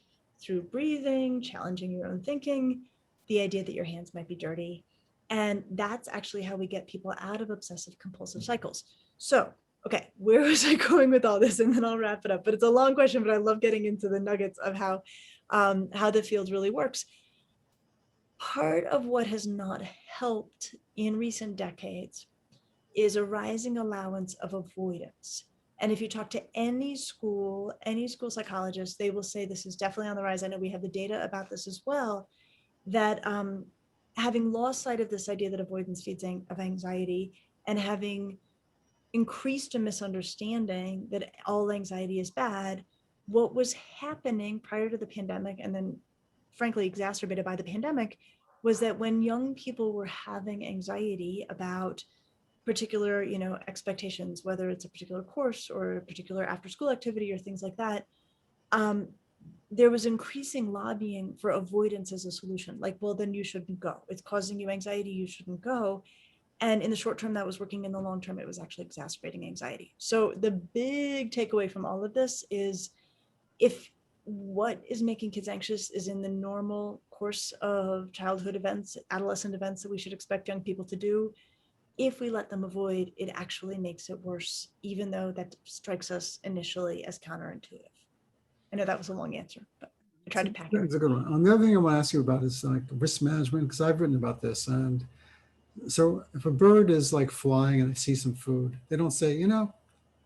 through breathing, challenging your own thinking, the idea that your hands might be dirty. And that's actually how we get people out of obsessive compulsive cycles. So Okay, where was I going with all this? And then I'll wrap it up. But it's a long question, but I love getting into the nuggets of how the field really works. Part of what has not helped in recent decades is a rising allowance of avoidance. And if you talk to any school psychologist, they will say this is definitely on the rise. I know we have the data about this as well, that having lost sight of this idea that avoidance feeds of anxiety, and having increased a misunderstanding that all anxiety is bad, what was happening prior to the pandemic, and then frankly exacerbated by the pandemic, was that when young people were having anxiety about particular, expectations, whether it's a particular course or a particular after school activity or things like that, there was increasing lobbying for avoidance as a solution. Like, well, then you shouldn't go. It's causing you anxiety. You shouldn't go. And in the short term, that was working. In the long term, it was actually exacerbating anxiety. So the big takeaway from all of this is, if what is making kids anxious is in the normal course of childhood events, adolescent events that we should expect young people to do, if we let them avoid, it actually makes it worse, even though that strikes us initially as counterintuitive. I know that was a long answer, but I tried to pack it. That's a good one. And the other thing I want to ask you about is like risk management, because I've written about this. And so if a bird is like flying and they see some food, they don't say,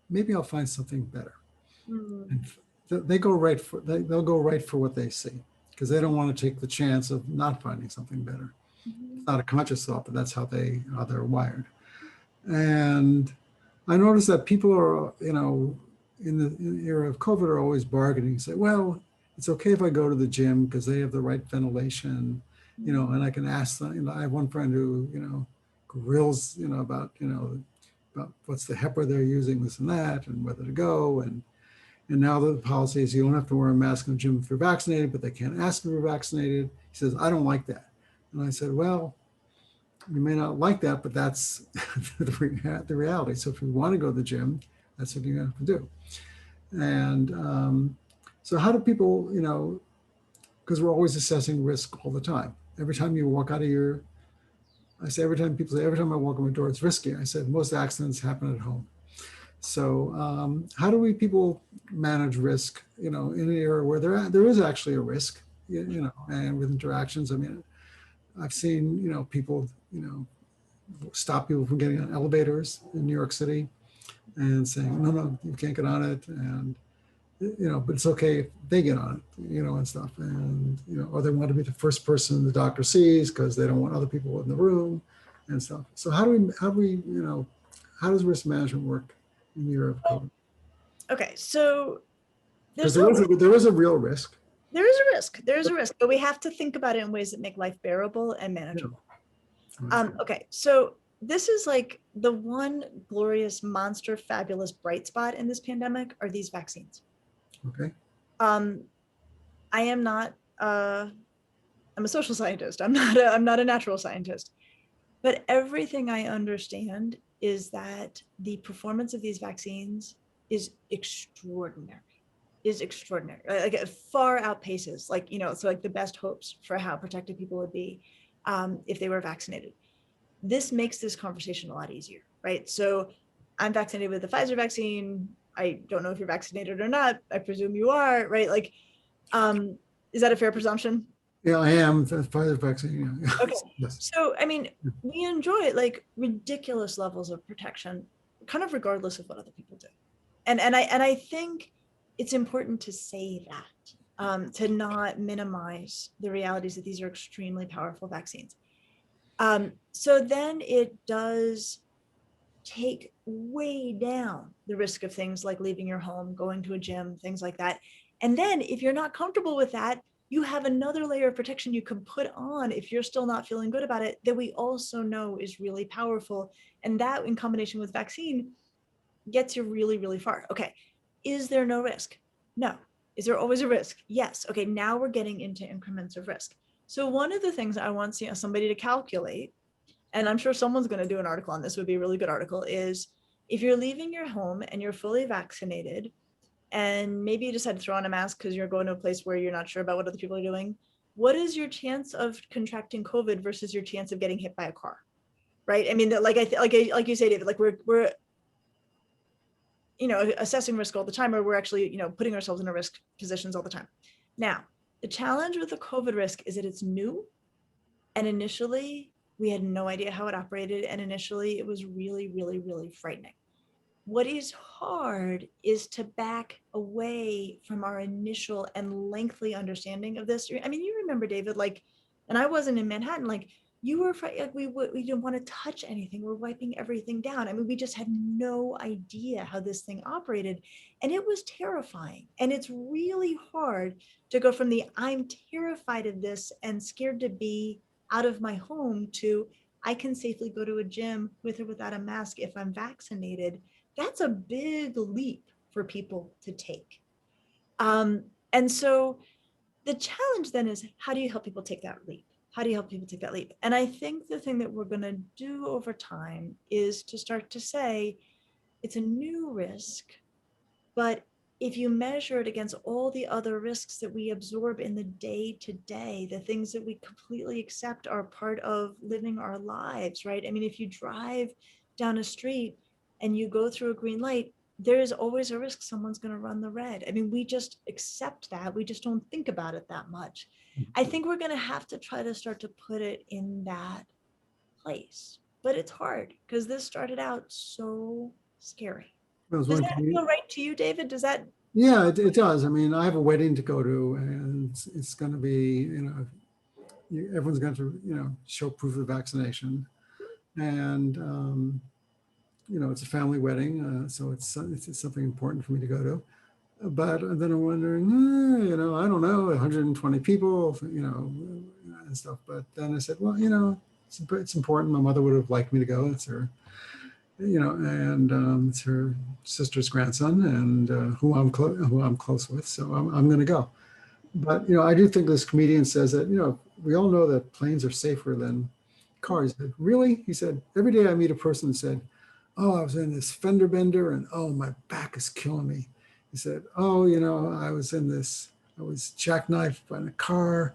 maybe I'll find something better. And they'll go right for what they see, because they don't want to take the chance of not finding something better. It's not a conscious thought, but that's how they're wired. And I noticed that people are, in the era of COVID, are always bargaining, say, well, it's okay if I go to the gym because they have the right ventilation, and I can ask them. I have one friend who, grills, about what's the HEPA they're using, this and that, and whether to go. And now the policy is you don't have to wear a mask in the gym if you're vaccinated, but they can't ask if you're vaccinated. He says, I don't like that. And I said, well, you may not like that, but that's the reality. So if you want to go to the gym, that's what you have to do. And so how do people, because we're always assessing risk all the time. Every time you walk out of every time I walk out my door, it's risky. I said, most accidents happen at home. So how do people manage risk, in an era where there is actually a risk, and with interactions? I mean, I've seen, people, stop people from getting on elevators in New York City and saying, no, you can't get on it. And, but it's okay if they get on it, and stuff. And, or they want to be the first person the doctor sees because they don't want other people in the room and stuff. So how does risk management work in the era of COVID? Okay, so because there is a real risk. There is a risk, but we have to think about it in ways that make life bearable and manageable. Okay, so this is like the one glorious, monster, fabulous bright spot in this pandemic are these vaccines. Okay. I am not, I'm a social scientist. I'm not a natural scientist, but everything I understand is that the performance of these vaccines is extraordinary. Like it far outpaces, like, so like the best hopes for how protected people would be if they were vaccinated. This makes this conversation a lot easier, right? So I'm vaccinated with the Pfizer vaccine. I don't know if you're vaccinated or not. I presume you are, right? Like, is that a fair presumption? Yeah, I am. The Pfizer vaccine. Yeah. Okay. Yes. So, I mean, we enjoy like ridiculous levels of protection, kind of regardless of what other people do. And I think it's important to say that, to not minimize the realities that these are extremely powerful vaccines. So then it does take way down the risk of things like leaving your home, going to a gym, things like that. And then if you're not comfortable with that, you have another layer of protection you can put on if you're still not feeling good about it, that we also know is really powerful. And that in combination with vaccine gets you really, really far. Okay, is there no risk? No. Is there always a risk? Yes. Okay, now we're getting into increments of risk. So one of the things I want somebody to calculate, and I'm sure someone's going to do an article on this, would be a really good article, is if you're leaving your home and you're fully vaccinated, and maybe you decide to throw on a mask because you're going to a place where you're not sure about what other people are doing, what is your chance of contracting COVID versus your chance of getting hit by a car? Right? I mean, like you say, David, like we're assessing risk all the time, or we're actually, putting ourselves in risk positions all the time. Now, the challenge with the COVID risk is that it's new. And initially we had no idea how it operated. And initially it was really, really, really frightening. What is hard is to back away from our initial and lengthy understanding of this. I mean, you remember, David, and I wasn't in Manhattan, you were afraid, we didn't want to touch anything. We're wiping everything down. I mean, we just had no idea how this thing operated. And it was terrifying. And it's really hard to go from the I'm terrified of this and scared to be out of my home to I can safely go to a gym with or without a mask if I'm vaccinated. That's a big leap for people to take. And so the challenge then is, how do you help people take that leap? How do you help people take that leap? And I think the thing that we're going to do over time is to start to say, it's a new risk, but if you measure it against all the other risks that we absorb in the day to day, the things that we completely accept are part of living our lives, right? I mean, if you drive down a street and you go through a green light, there is always a risk someone's going to run the red. I mean, we just accept that. We just don't think about it that much. I think we're going to have to try to start to put it in that place, but it's hard because this started out so scary. Does that feel right to you, David? Does that? Yeah, it does. I mean, I have a wedding to go to, and it's going to be, everyone's going to, show proof of vaccination, and it's a family wedding, so it's something important for me to go to. But then I'm wondering, I don't know, 120 people, and stuff. But then I said, well, it's important. My mother would have liked me to go. It's her. And it's her sister's grandson, and who I'm close with, so I'm going to go. But I do think this comedian says that we all know that planes are safer than cars. But really, he said, every day I meet a person who said, "Oh, I was in this fender bender, and oh, my back is killing me." He said, "Oh, I was jackknifed by a car,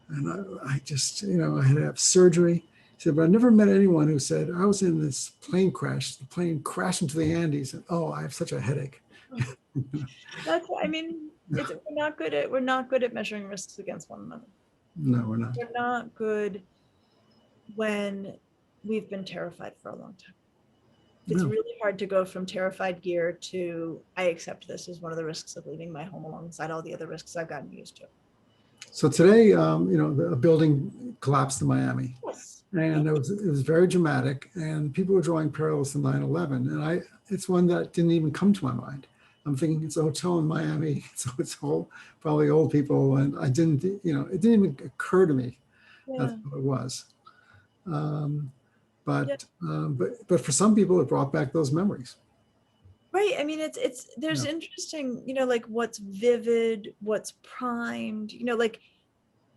and I just I had to have surgery." He said, but I never met anyone who said, I was in this plane crash. The plane crashed into the Andes, and oh, I have such a headache. We're not good at measuring risks against one another. No, we're not. We're not good when we've been terrified for a long time. It's really hard to go from terrified gear to, I accept this as one of the risks of leaving my home alongside all the other risks I've gotten used to. So today, a building collapsed in Miami. Yes. And it was very dramatic, and people were drawing parallels to 9/11. And it's one that didn't even come to my mind. I'm thinking it's a hotel in Miami, so it's all probably old people. And it didn't even occur to me that's what it was. But for some people, it brought back those memories. Right. I mean, there's interesting, what's vivid, what's primed,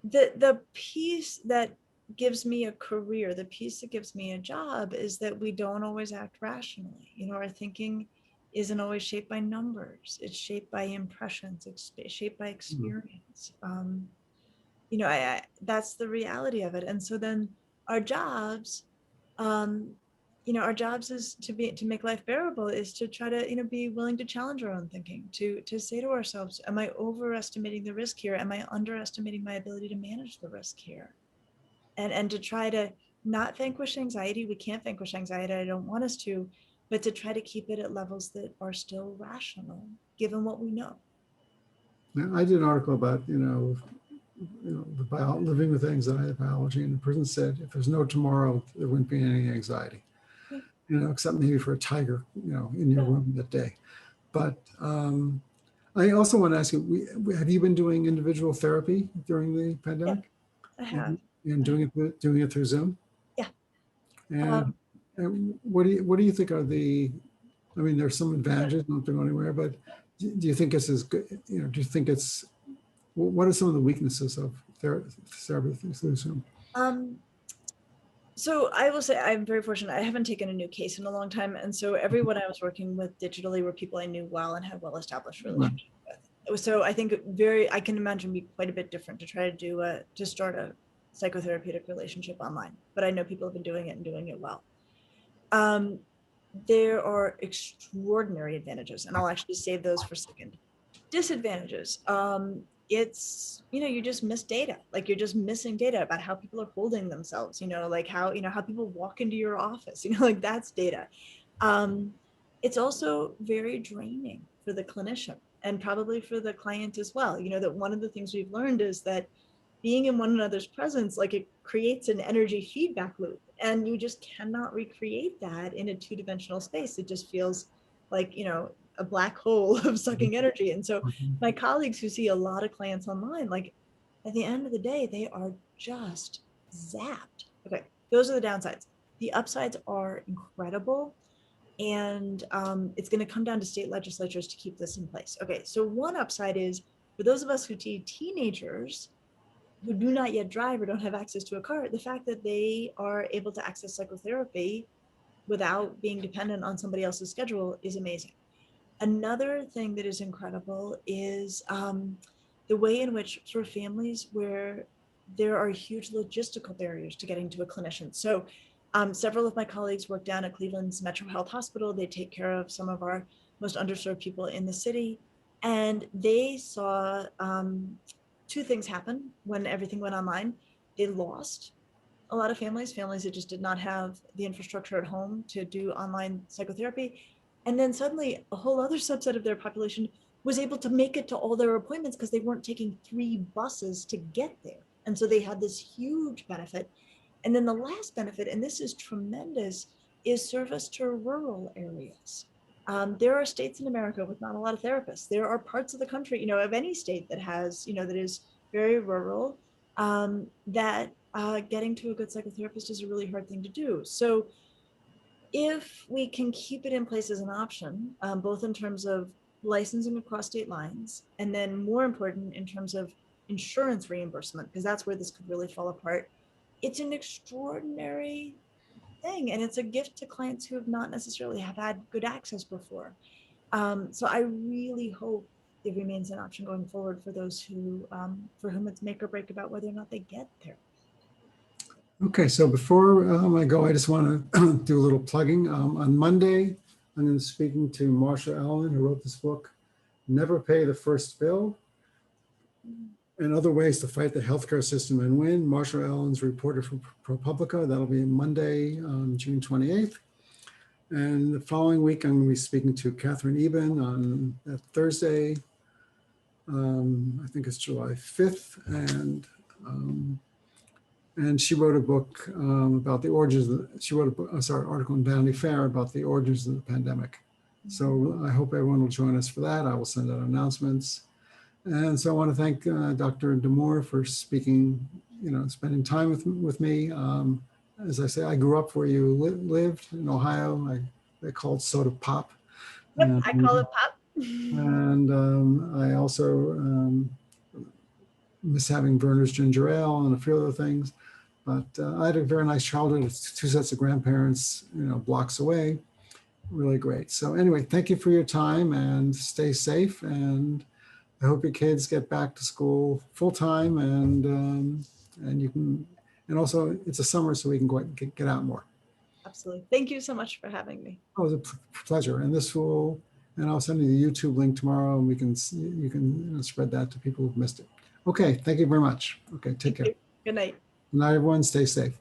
the piece that gives me a career, the piece that gives me a job is that we don't always act rationally. Our thinking isn't always shaped by numbers. It's shaped by impressions. It's shaped by experience. That's the reality of it. And so then our jobs, our jobs is to make life bearable, is to try to, be willing to challenge our own thinking, to say to ourselves, am I overestimating the risk here? Am I underestimating my ability to manage the risk here? And to try to not vanquish anxiety. We can't vanquish anxiety. I don't want us to, but to try to keep it at levels that are still rational, given what we know. I did an article about, living with anxiety biology, and the person said, if there's no tomorrow, there wouldn't be any anxiety, except maybe for a tiger, in your room that day. But I also want to ask you, have you been doing individual therapy during the pandemic? Yeah, I have. And doing it through Zoom? Yeah. And what do you think are there's some advantages, not going anywhere, but do you think this is good? Do you think what are some of the weaknesses of therapy through Zoom? So I will say I'm very fortunate. I haven't taken a new case in a long time. And so everyone I was working with digitally were people I knew well and had well-established relationships with. So I think I can imagine be quite a bit different to try to start a psychotherapeutic relationship online, but I know people have been doing it and doing it well. there are extraordinary advantages, and I'll actually save those for a second. Disadvantages. It's, you just miss data. Like you're just missing data about how people are holding themselves, like how people walk into your office, like that's data. Um, it's also very draining for the clinician and probably for the client as well. That one of the things we've learned is that being in one another's presence, like it creates an energy feedback loop, and you just cannot recreate that in a two-dimensional space. It just feels like, a black hole of sucking energy. And so my colleagues who see a lot of clients online, like at the end of the day, they are just zapped. Okay, those are the downsides. The upsides are incredible. And it's going to come down to state legislatures to keep this in place. Okay, so one upside is for those of us who see teenagers who do not yet drive or don't have access to a car, the fact that they are able to access psychotherapy without being dependent on somebody else's schedule is amazing. Another thing that is incredible is the way in which for families where there are huge logistical barriers to getting to a clinician. So several of my colleagues work down at Cleveland's Metro Health Hospital. They take care of some of our most underserved people in the city. And they saw two things happen when everything went online. They lost a lot of families that just did not have the infrastructure at home to do online psychotherapy. And then suddenly a whole other subset of their population was able to make it to all their appointments because they weren't taking 3 buses to get there. And so they had this huge benefit. And then the last benefit, and this is tremendous, is service to rural areas. There are states in America with not a lot of therapists. There are parts of the country, of any state that has, that is very rural, that getting to a good psychotherapist is a really hard thing to do. So if we can keep it in place as an option, both in terms of licensing across state lines, and then more important in terms of insurance reimbursement, because that's where this could really fall apart, it's an extraordinary thing. And it's a gift to clients who have not necessarily have had good access before. So I really hope it remains an option going forward for those who, for whom it's make or break about whether or not they get there. Okay, so before I go, I just want to do a little plugging. On Monday, I'm going to be speaking to Marsha Allen, who wrote this book, Never Pay the First Bill, and Other Ways to Fight the Healthcare System and Win. Marsha Allen's reporter for ProPublica. That'll be Monday, June 28th. And the following week, I'm going to be speaking to Catherine Eben on Thursday. I think it's July 5th. And she wrote a book about the origins. She wrote an article in Vanity Fair about the origins of the pandemic. So I hope everyone will join us for that. I will send out announcements. And so I want to thank Dr. Damour for speaking, spending time with me. As I say, I grew up where you lived in Ohio. They call it soda pop. Yep, I call it pop. And I also miss having Verner's ginger ale and a few other things. But I had a very nice childhood. It's 2 sets of grandparents, blocks away. Really great. So anyway, thank you for your time and stay safe. And I hope your kids get back to school full time and you can, and also it's a summer so we can go get out more. Absolutely. Thank you so much for having me. Oh, it was a pleasure. And I'll send you the YouTube link tomorrow and you can spread that to people who've missed it. Okay. Thank you very much. Okay. Take care. Good night. Good night, everyone. Stay safe.